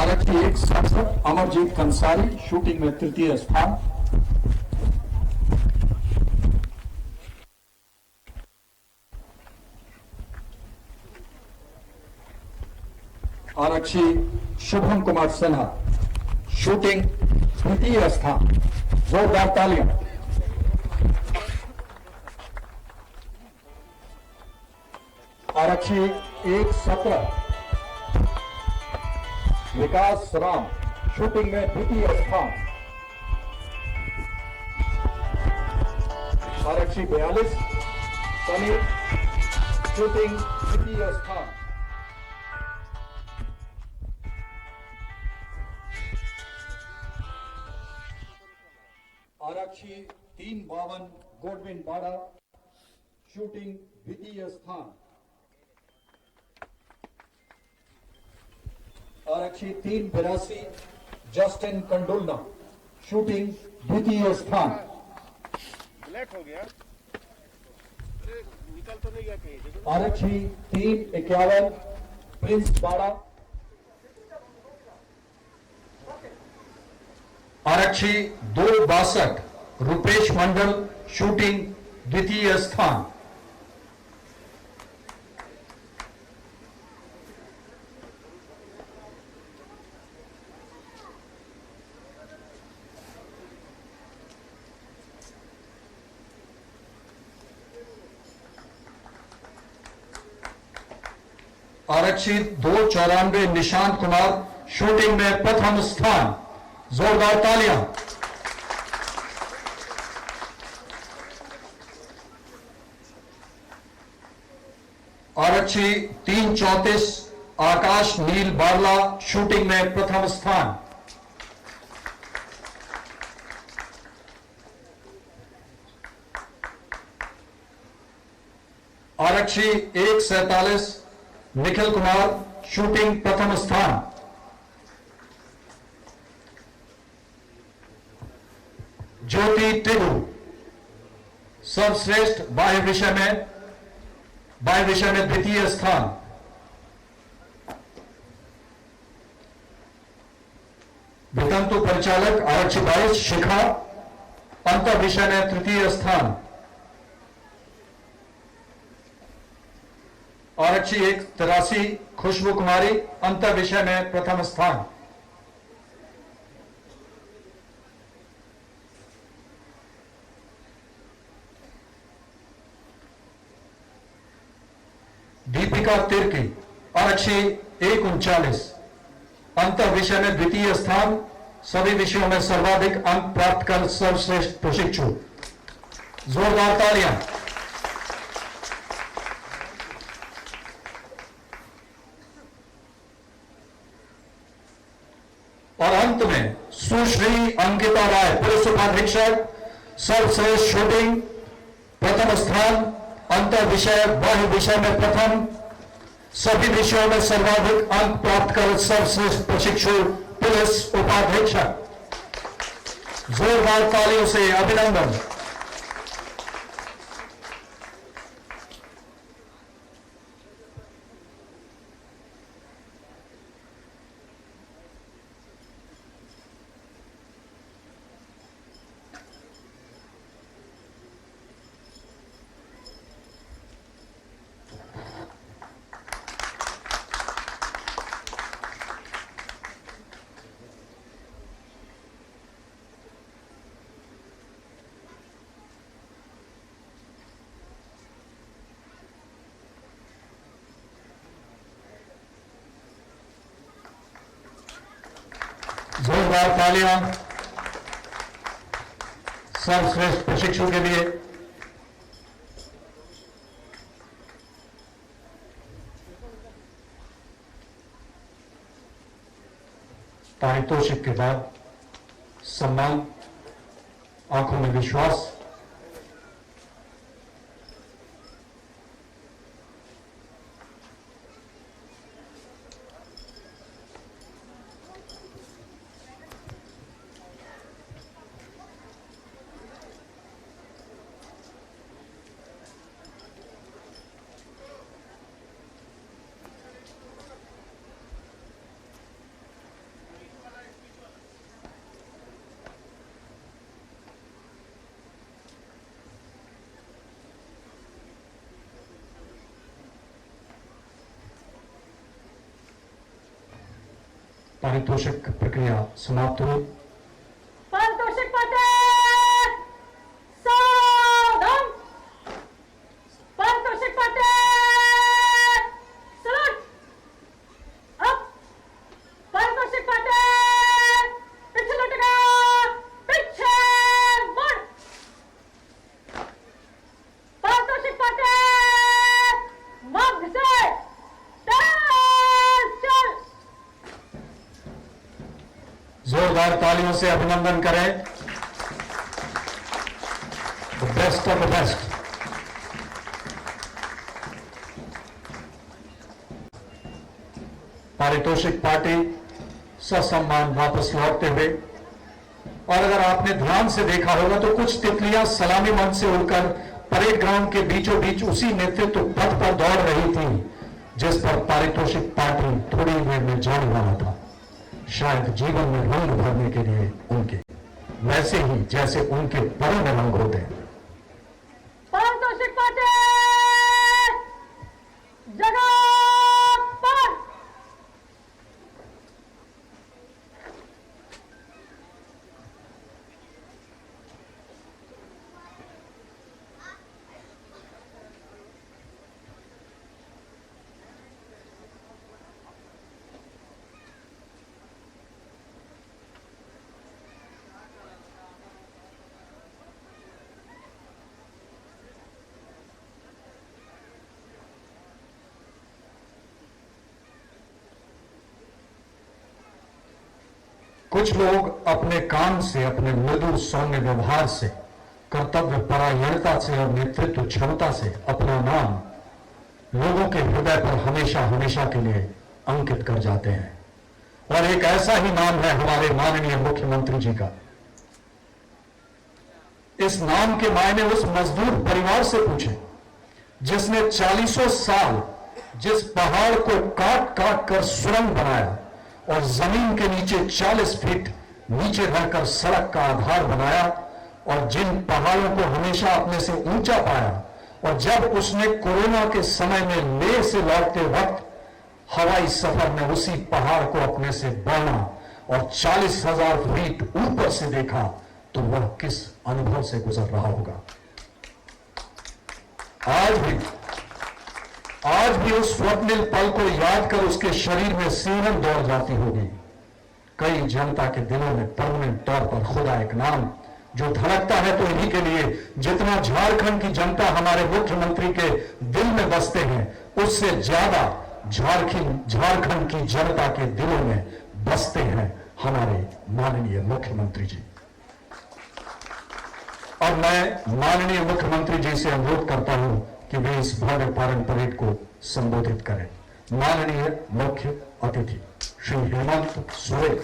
C: आरक्षी 167 अमरजीत कंसारी, शूटिंग में तृतीय स्थान। आरक्षी शुभम कुमार सिन्हा, शूटिंग द्वितीय स्थान। जोरदार तालियां। आरक्षी 117 विकास राम, शूटिंग में द्वितीय स्थान। आरक्षी 42 समीर, शूटिंग द्वितीय स्थान। आरक्षी 352 गोडविन बाड़ा, शूटिंग द्वितीय स्थान। आरक्षी 382 जस्टिन कंडुलना, शूटिंग द्वितीय स्थान।
B: ब्लैक हो गया, निकल तो नहीं गया कहीं।
C: आरक्षी 351 प्रिंस बाड़ा। आरक्षी 262 रुपेश मंडल, शूटिंग द्वितीय स्थान। आरक्षित 294 निशांत कुमार शूटिंग में प्रथम स्थान। जोरदार तालियां। आरक्षी 334 आकाश नील बारला शूटिंग में प्रथम स्थान। आरक्षी 147 निखिल कुमार शूटिंग प्रथम स्थान। ज्योति टिगु सर्वश्रेष्ठ बाह्य विषय में द्वितीय स्थान। वितंतु परिचालक आरक्षी 22 शिखा अंतर विषय में तृतीय स्थान। आरक्षी 183 खुशबू कुमारी अंतर विषय में प्रथम स्थान। दीपिका तिर्की आरक्षी 139 अंतर विषय में द्वितीय स्थान। सभी विषयों में सर्वाधिक अंक प्राप्त कर सर्वश्रेष्ठ प्रशिक्षु। जोरदार तालियां। और अंत में सुश्री अंकिता राय पुलिस उपाधीक्षक सर्वश्रेष्ठ शूटिंग प्रथम स्थान। अंतर विषय बाह्य विषय में प्रथम। सभी विषयों में सर्वाधिक अंक प्राप्त कर सर्वश्रेष्ठ प्रशिक्षु पुलिस उपाधीक्षक। जोरदार तालियों से अभिनंदन। जोरदार तालियां सर्वश्रेष्ठ प्रशिक्षु के लिए। पारितोषिक के बाद सम्मान, आंखों में विश्वास। पारितोषिक प्रक्रिया समाप्त हुई।
E: पारितोषिक पाटे सावधान। पारितोषिक पाटे सलूट। अब पारितोषिक पाटे पीछे लौटेगा, पीछे मुड़। पारितोषिक पाटे मध्य से तेज चल।
C: जोरदार तालियों से अभिनंदन करें बेस्ट ऑफ द बेस्ट। पारितोषिक पार्टी ससम्मान वापस लौटते हुए, और अगर आपने ध्यान से देखा होगा तो कुछ तितलियां सलामी मंच से उड़कर परेड ग्राउंड के बीचों बीच उसी नेतृत्व पथ पर दौड़ रही थी जिस पर पारितोषिक पार्टी थोड़ी देर में जाने वाला था। शायद जीवन में रंग भरने के लिए उनके, वैसे ही जैसे उनके बड़े में रंग होते हैं।
E: पारितोषिक पाटे जगह पर।
C: कुछ लोग अपने काम से, अपने मृदु सौम्य व्यवहार से, कर्तव्य परायणता से और नेतृत्व क्षमता से अपना नाम लोगों के हृदय पर हमेशा हमेशा के लिए अंकित कर जाते हैं। और एक ऐसा ही नाम है हमारे माननीय मुख्यमंत्री जी का। इस नाम के मायने उस मजदूर परिवार से पूछें जिसने 40 साल जिस पहाड़ को काट काट कर सुरंग बनाया और जमीन के नीचे 40 फीट नीचे रहकर सड़क का आधार बनाया, और जिन पहाड़ों को हमेशा अपने से ऊंचा पाया, और जब उसने कोरोना के समय में लेह से लौटते वक्त हवाई सफर में उसी पहाड़ को अपने से बढ़ना और 40,000 फीट ऊपर से देखा, तो वह किस अनुभव से गुजर रहा होगा। आज भी उस स्वप्निल पल को याद कर उसके शरीर में सिहरन दौड़ जाती होगी। कई जनता के दिलों में परमानेंट तौर पर खुदा एक नाम जो धड़कता है तो इन्हीं के लिए, जितना झारखंड की जनता हमारे मुख्यमंत्री के दिल में बसते हैं, उससे ज्यादा झारखंड की जनता के दिलों में बसते हैं हमारे माननीय मुख्यमंत्री जी। और मैं माननीय मुख्यमंत्री जी से अनुरोध करता हूं कि वे इस भव्य पारण परेड को संबोधित करें। माननीय मुख्य अतिथि श्री हेमंत सोरेन।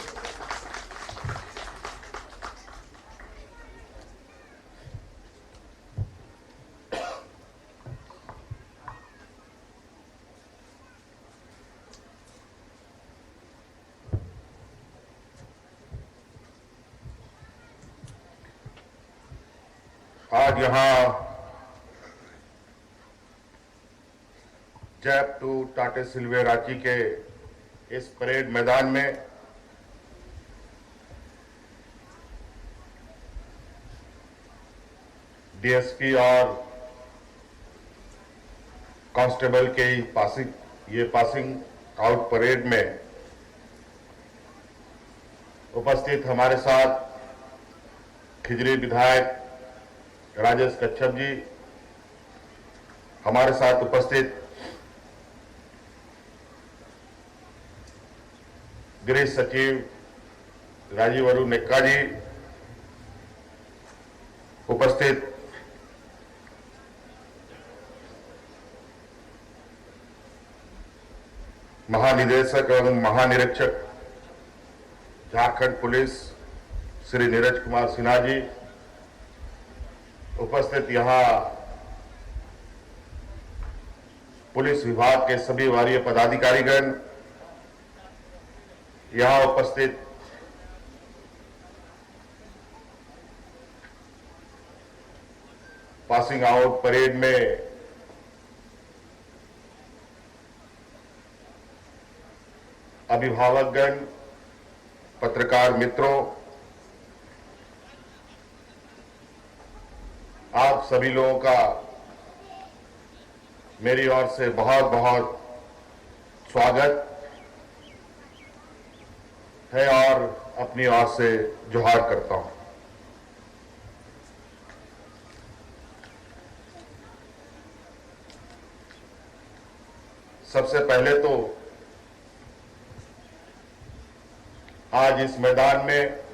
G: आज यहाँ जैप टू टाटे सिल्वे रांची के इस परेड मैदान में डीएसपी और कांस्टेबल के पासिंग आउट परेड में उपस्थित हमारे साथ खिजरी विधायक राजेश कच्छप जी, हमारे साथ उपस्थित गृह सचिव राजीव अरुण नेक्का जी, उपस्थित महानिदेशक एवं महानिरीक्षक झारखंड पुलिस श्री नीरज कुमार सिन्हा जी, उपस्थित यहाँ पुलिस विभाग के सभी वरीय पदाधिकारीगण, यहाँ उपस्थित पासिंग आउट परेड में अभिभावकगण, पत्रकार मित्रों, आप सभी लोगों का मेरी ओर से बहुत बहुत स्वागत है और अपनी ओर से जोहार करता हूं। सबसे पहले तो आज इस मैदान में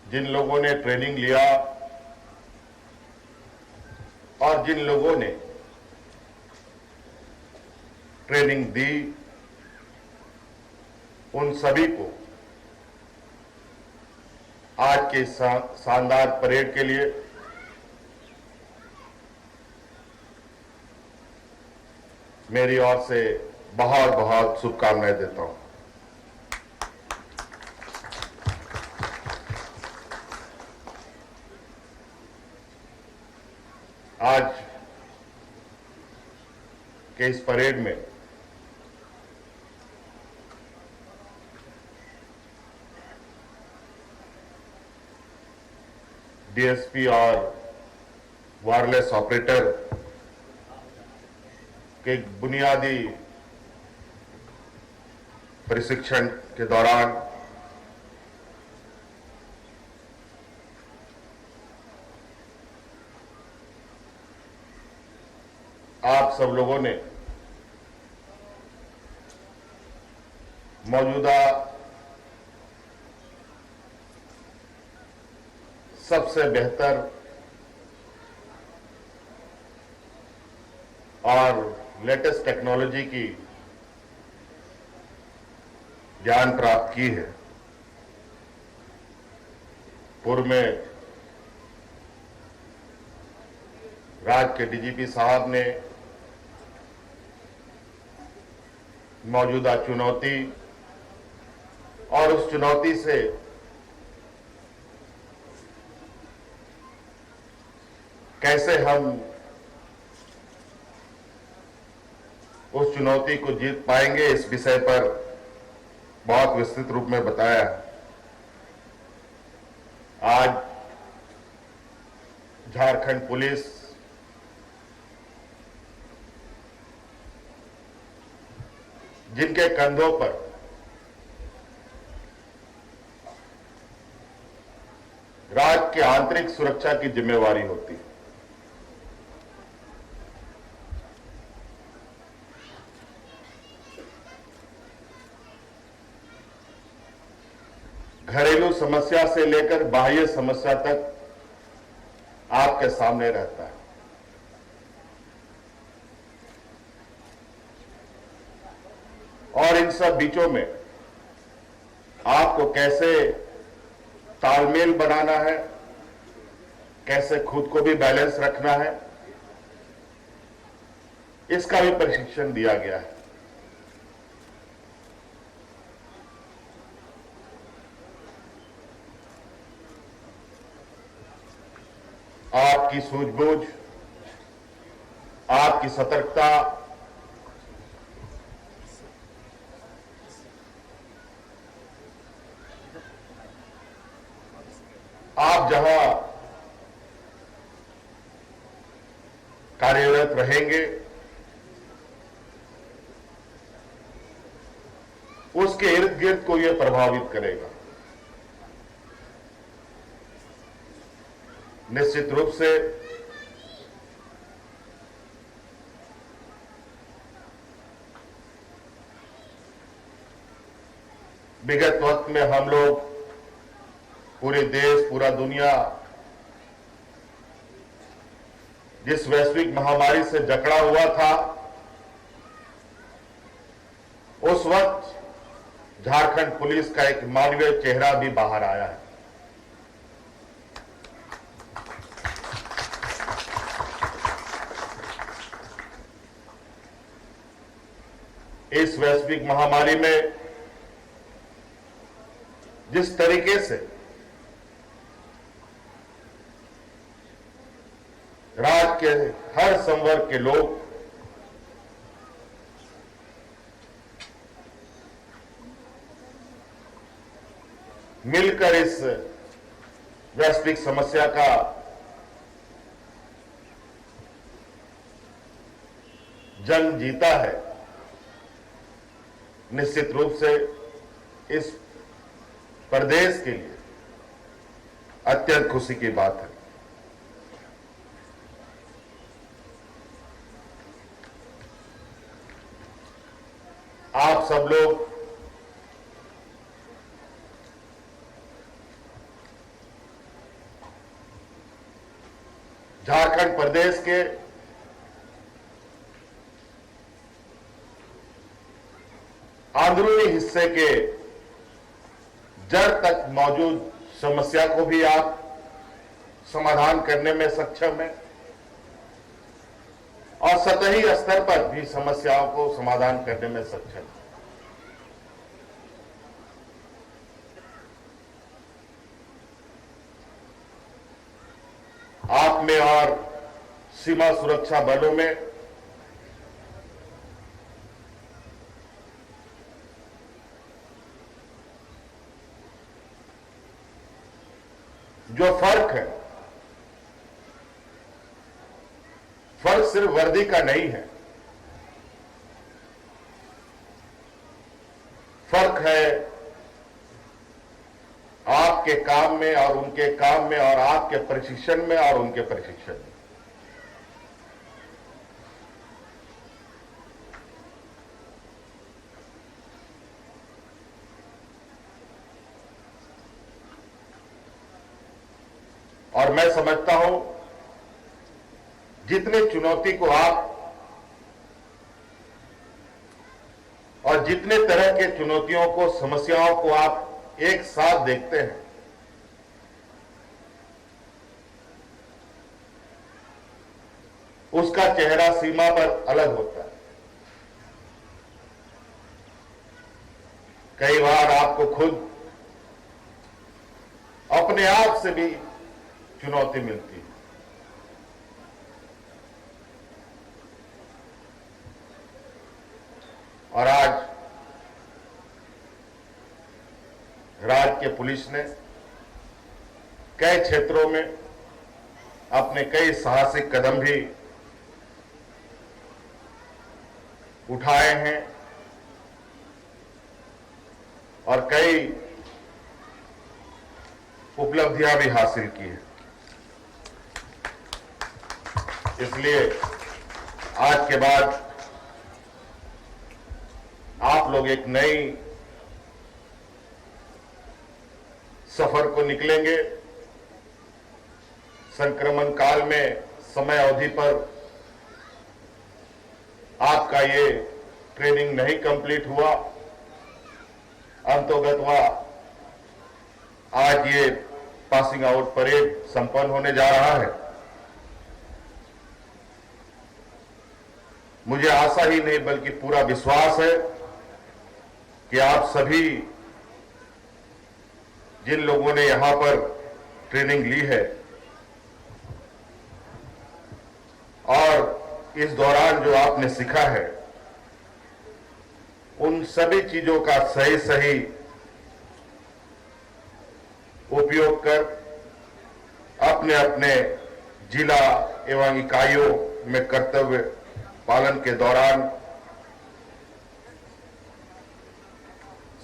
G: जिन लोगों ने ट्रेनिंग लिया और जिन लोगों ने ट्रेनिंग दी, उन सभी को आज के शानदार परेड के लिए मेरी ओर से बहुत बहुत शुभकामनाएं देता हूं। आज के इस परेड में डीएसपी और वायरलेस ऑपरेटर के बुनियादी प्रशिक्षण के दौरान आप सब लोगों ने
I: मौजूदा सबसे बेहतर और लेटेस्ट टेक्नोलॉजी की ज्ञान प्राप्त की है। पूर्व में राज्य के डीजीपी साहब ने मौजूदा चुनौती और उस चुनौती से कैसे हम उस चुनौती को जीत पाएंगे इस विषय पर बहुत विस्तृत रूप में बताया। आज झारखंड पुलिस जिनके कंधों पर राज्य के आंतरिक सुरक्षा की जिम्मेवारी होती है, घरेलू समस्या से लेकर बाह्य समस्या तक आपके सामने रहता है। और इन सब बीचों में आपको कैसे तालमेल बनाना है, कैसे खुद को भी बैलेंस रखना है, इसका भी प्रशिक्षण दिया गया है। आपकी सूझबूझ, आपकी सतर्कता, आप जहां कार्यरत रहेंगे उसके इर्द गिर्द को यह प्रभावित करेगा। निश्चित रूप से विगत वक्त में हम लोग पूरे देश, पूरा दुनिया जिस वैश्विक महामारी से जकड़ा हुआ था, उस वक्त झारखंड पुलिस का एक मानवीय चेहरा भी बाहर आया है। इस वैश्विक महामारी में जिस तरीके से राज्य के हर संवर्ग के लोग मिलकर इस वैश्विक समस्या का जंग जीता है, निश्चित रूप से इस प्रदेश के लिए अत्यंत खुशी की बात है। आप सब लोग झारखंड प्रदेश के अंदरूनी हिस्से के जड़ तक मौजूद समस्या को भी आप समाधान करने में सक्षम हैं और सतही स्तर पर भी समस्याओं को समाधान करने में सक्षम हैं। आप में और सीमा सुरक्षा बलों में जो फर्क है, फर्क सिर्फ वर्दी का नहीं है, फर्क है आपके काम में और उनके काम में और आपके प्रशिक्षण में और उनके प्रशिक्षण में। जितने चुनौती को आप और जितने तरह के चुनौतियों को, समस्याओं को आप एक साथ देखते हैं, उसका चेहरा सीमा पर अलग होता है। कई बार आपको खुद अपने आप से भी चुनौती मिलती है। और आज राज्य के पुलिस ने कई क्षेत्रों में अपने कई साहसिक कदम भी उठाए हैं और कई उपलब्धियां भी हासिल की हैं। इसलिए आज के बाद आप लोग एक नई सफर को निकलेंगे। संक्रमण काल में समय अवधि पर आपका ये ट्रेनिंग नहीं कंप्लीट हुआ, अंतोगत्वा आज ये पासिंग आउट परेड संपन्न होने जा रहा है। मुझे आशा ही नहीं बल्कि पूरा विश्वास है कि आप सभी जिन लोगों ने यहां पर ट्रेनिंग ली है और इस दौरान जो आपने सीखा है, उन सभी चीजों का सही सही उपयोग कर अपने अपने जिला एवं इकाइयों में कर्तव्य पालन के दौरान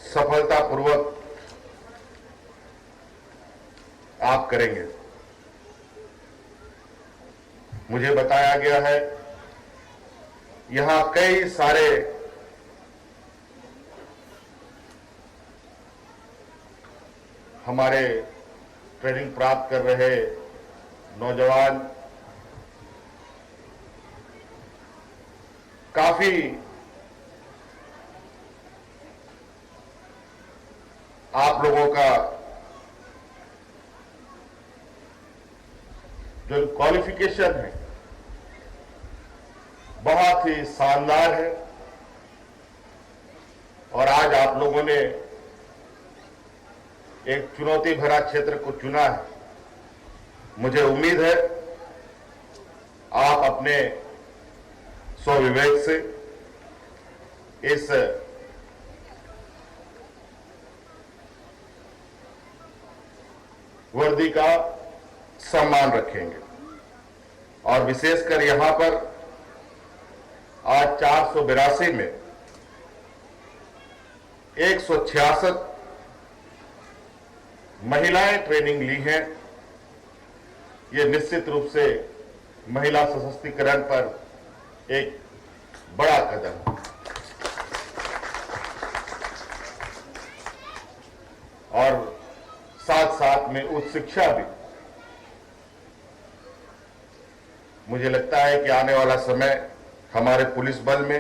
I: सफलतापूर्वक आप करेंगे। मुझे बताया गया है यहां कई सारे हमारे ट्रेनिंग प्राप्त कर रहे नौजवान काफी आप लोगों का जो क्वालिफिकेशन है बहुत ही शानदार है और आज आप लोगों ने एक चुनौती भरा क्षेत्र को चुना है। मुझे उम्मीद है आप अपने स्वविवेक से इस वर्दी का सम्मान रखेंगे और विशेषकर यहां पर आज 482 में 166 महिलाएं ट्रेनिंग ली हैं। ये निश्चित रूप से महिला सशक्तिकरण पर एक बड़ा कदम है और साथ साथ में उच्च शिक्षा भी। मुझे लगता है कि आने वाला समय हमारे पुलिस बल में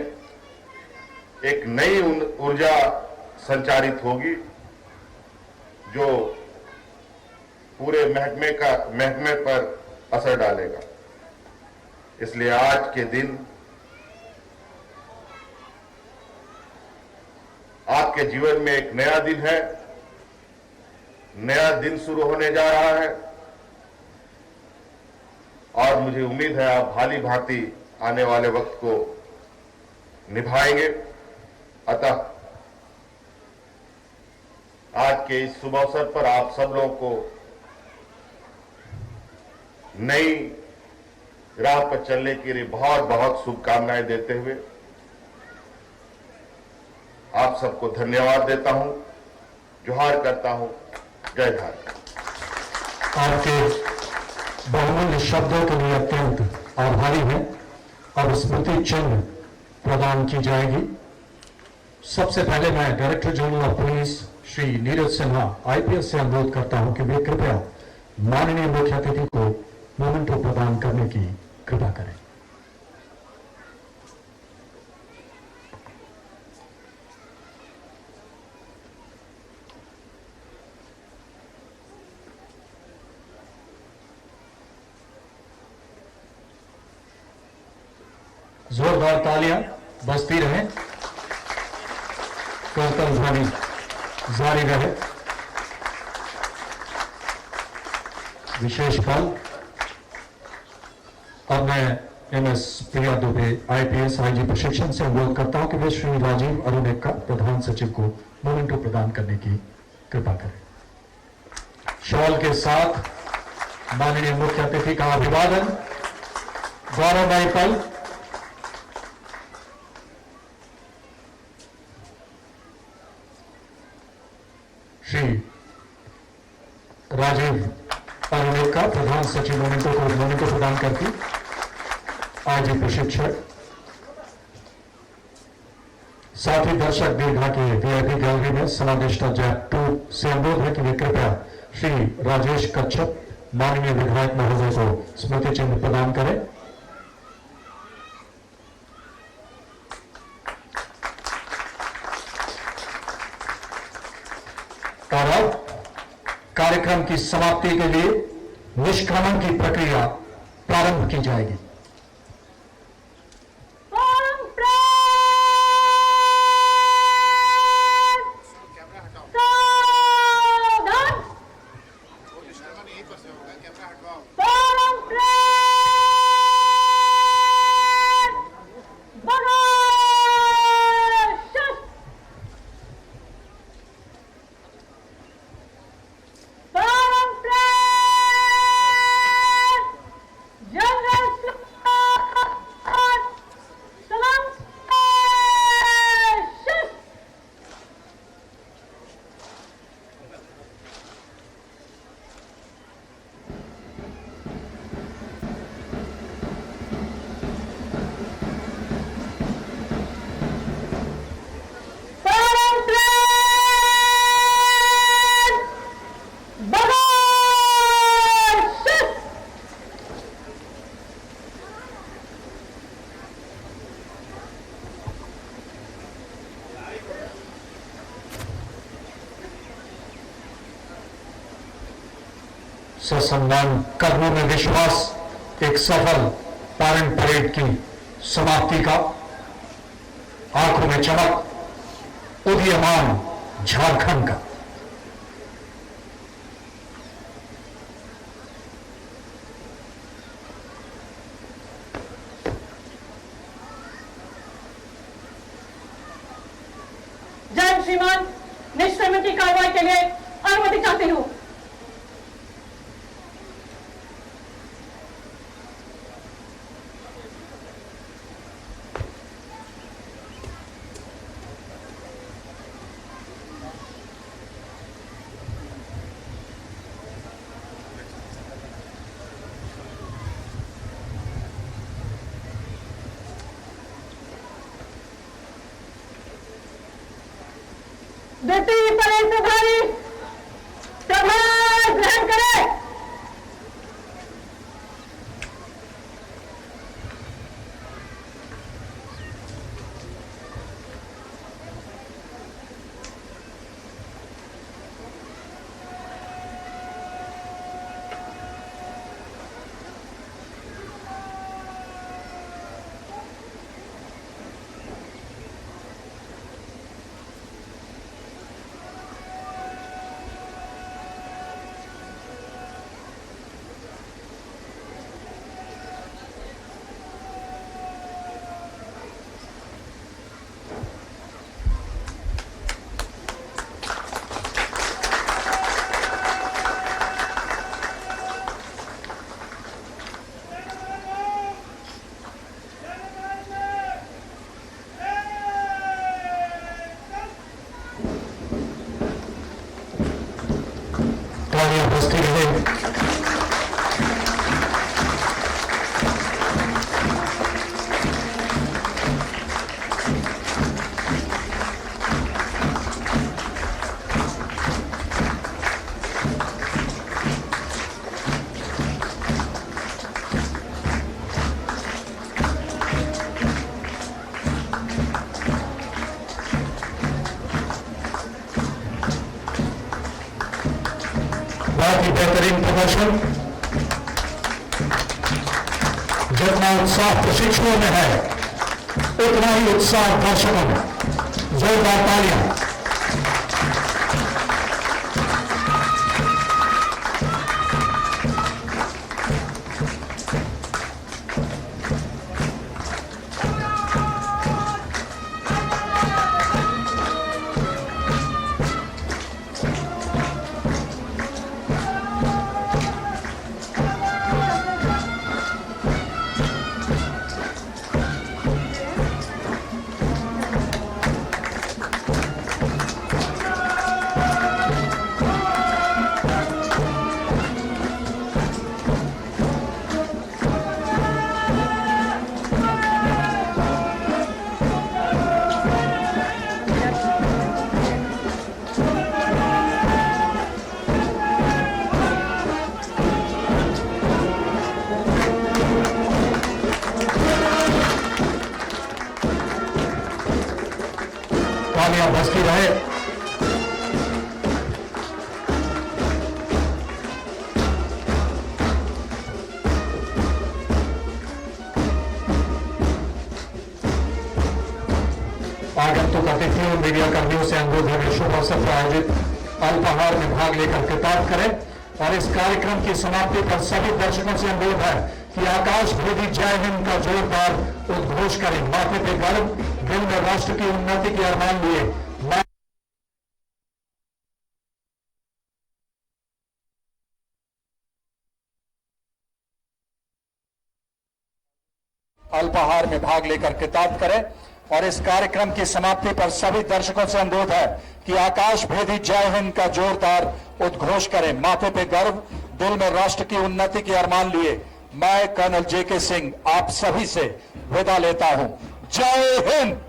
I: एक नई ऊर्जा संचारित होगी जो पूरे महकमे पर असर डालेगा। इसलिए आज के दिन आपके जीवन में एक नया दिन है, नया दिन शुरू होने जा रहा है और मुझे उम्मीद है आप भाली भांति आने वाले वक्त को निभाएंगे। अतः आज के इस शुभ अवसर पर आप सब लोगों को नई राह पर चलने के लिए बहुत बहुत शुभकामनाएं देते हुए आप सबको धन्यवाद देता हूं, जोहार करता हूं। जय भारत।
C: आपके बहुमूल्य शब्दों के लिए अत्यंत आभारी हैं। अब स्मृति चिन्ह प्रदान की जाएगी। सबसे पहले मैं director general of police Shri Neeraj Sinha IPS से अनुरोध करता हूं कि वे कृपया माननीय मुख्य अतिथि को मोमेंटो प्रदान करने की कृपा करें। जोरदार तालियां बजती रहे, करतल ध्वनि जारी रहे। विशेष पल। अब मैं एमएस प्रिया दुबे आईपीएस आईजी प्रशिक्षण से अनुरोध करता हूं कि वे श्री राजीव अरुणेका प्रधान सचिव को मोमेंटो प्रदान करने की कृपा करें। शॉल के साथ माननीय मुख्य अतिथि का अभिवादन। गौरवमयी पल। श्री राजीव अरुणेका प्रधान सचिव मोमेंटो को मोमेंटो प्रदान करती आईजी प्रशिक्षक, साथ ही दर्शक दीर्घा के वीआईपी गैलरी में समादेष्टा जैक 2 से अनुरोध है कि वे कृपया श्री राजेश कच्छप माननीय विधायक महोदय को स्मृति चिन्ह प्रदान करें। और अब कार्यक्रम की समाप्ति के लिए निष्क्रमण की प्रक्रिया प्रारंभ की जाएगी। ससम्मान कर्मों में विश्वास, एक सफल पारण परेड की समाप्ति का आंखों में चमक, उदीयमान झारखंड का।
E: जय श्रीमान, निष्क्रमण की कार्रवाई के लिए अनुमति चाहती हूँ। द्वितीय परेड प्रभारी प्रभार ग्रहण करें।
C: बेहतरीन प्रदर्शन। जितना उत्साह प्रशिक्षुओं में है उतना ही उत्साह दर्शकों में। जोरदार तालियां। तालियां बजती रहे। आगंतुक अतिथियों मीडिया कर्मियों से अनुरोध है कि शुभ अवसर पर आयोजित अल्पाहार में भाग लेकर कृतार्थ करें और इस कार्यक्रम की समाप्ति पर सभी दर्शकों से अनुरोध है कि आकाश भेदी जय हिंद का जोरदार उद्घोष करें। माथे पे गर्व, दिल में राष्ट्र की उन्नति के अरमान लिए अल्पाहार में भाग लेकर कृतार्थ करें और इस कार्यक्रम की समाप्ति पर सभी दर्शकों से अनुरोध है कि आकाश भेदी जय हिंद का जोरदार उद्घोष करें। माथे पे गर्व, दिल में राष्ट्र की उन्नति के अरमान लिए मैं कर्नल जेके सिंह आप सभी से विदा लेता हूं। जय Hind.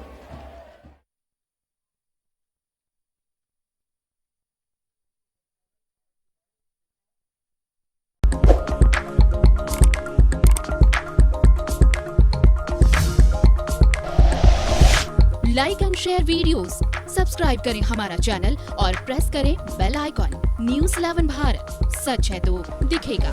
J: Like and share videos, subscribe करें हमारा चैनल और प्रेस करें बेल आइकॉन। न्यूज़ 11 भारत, सच है तो दिखेगा।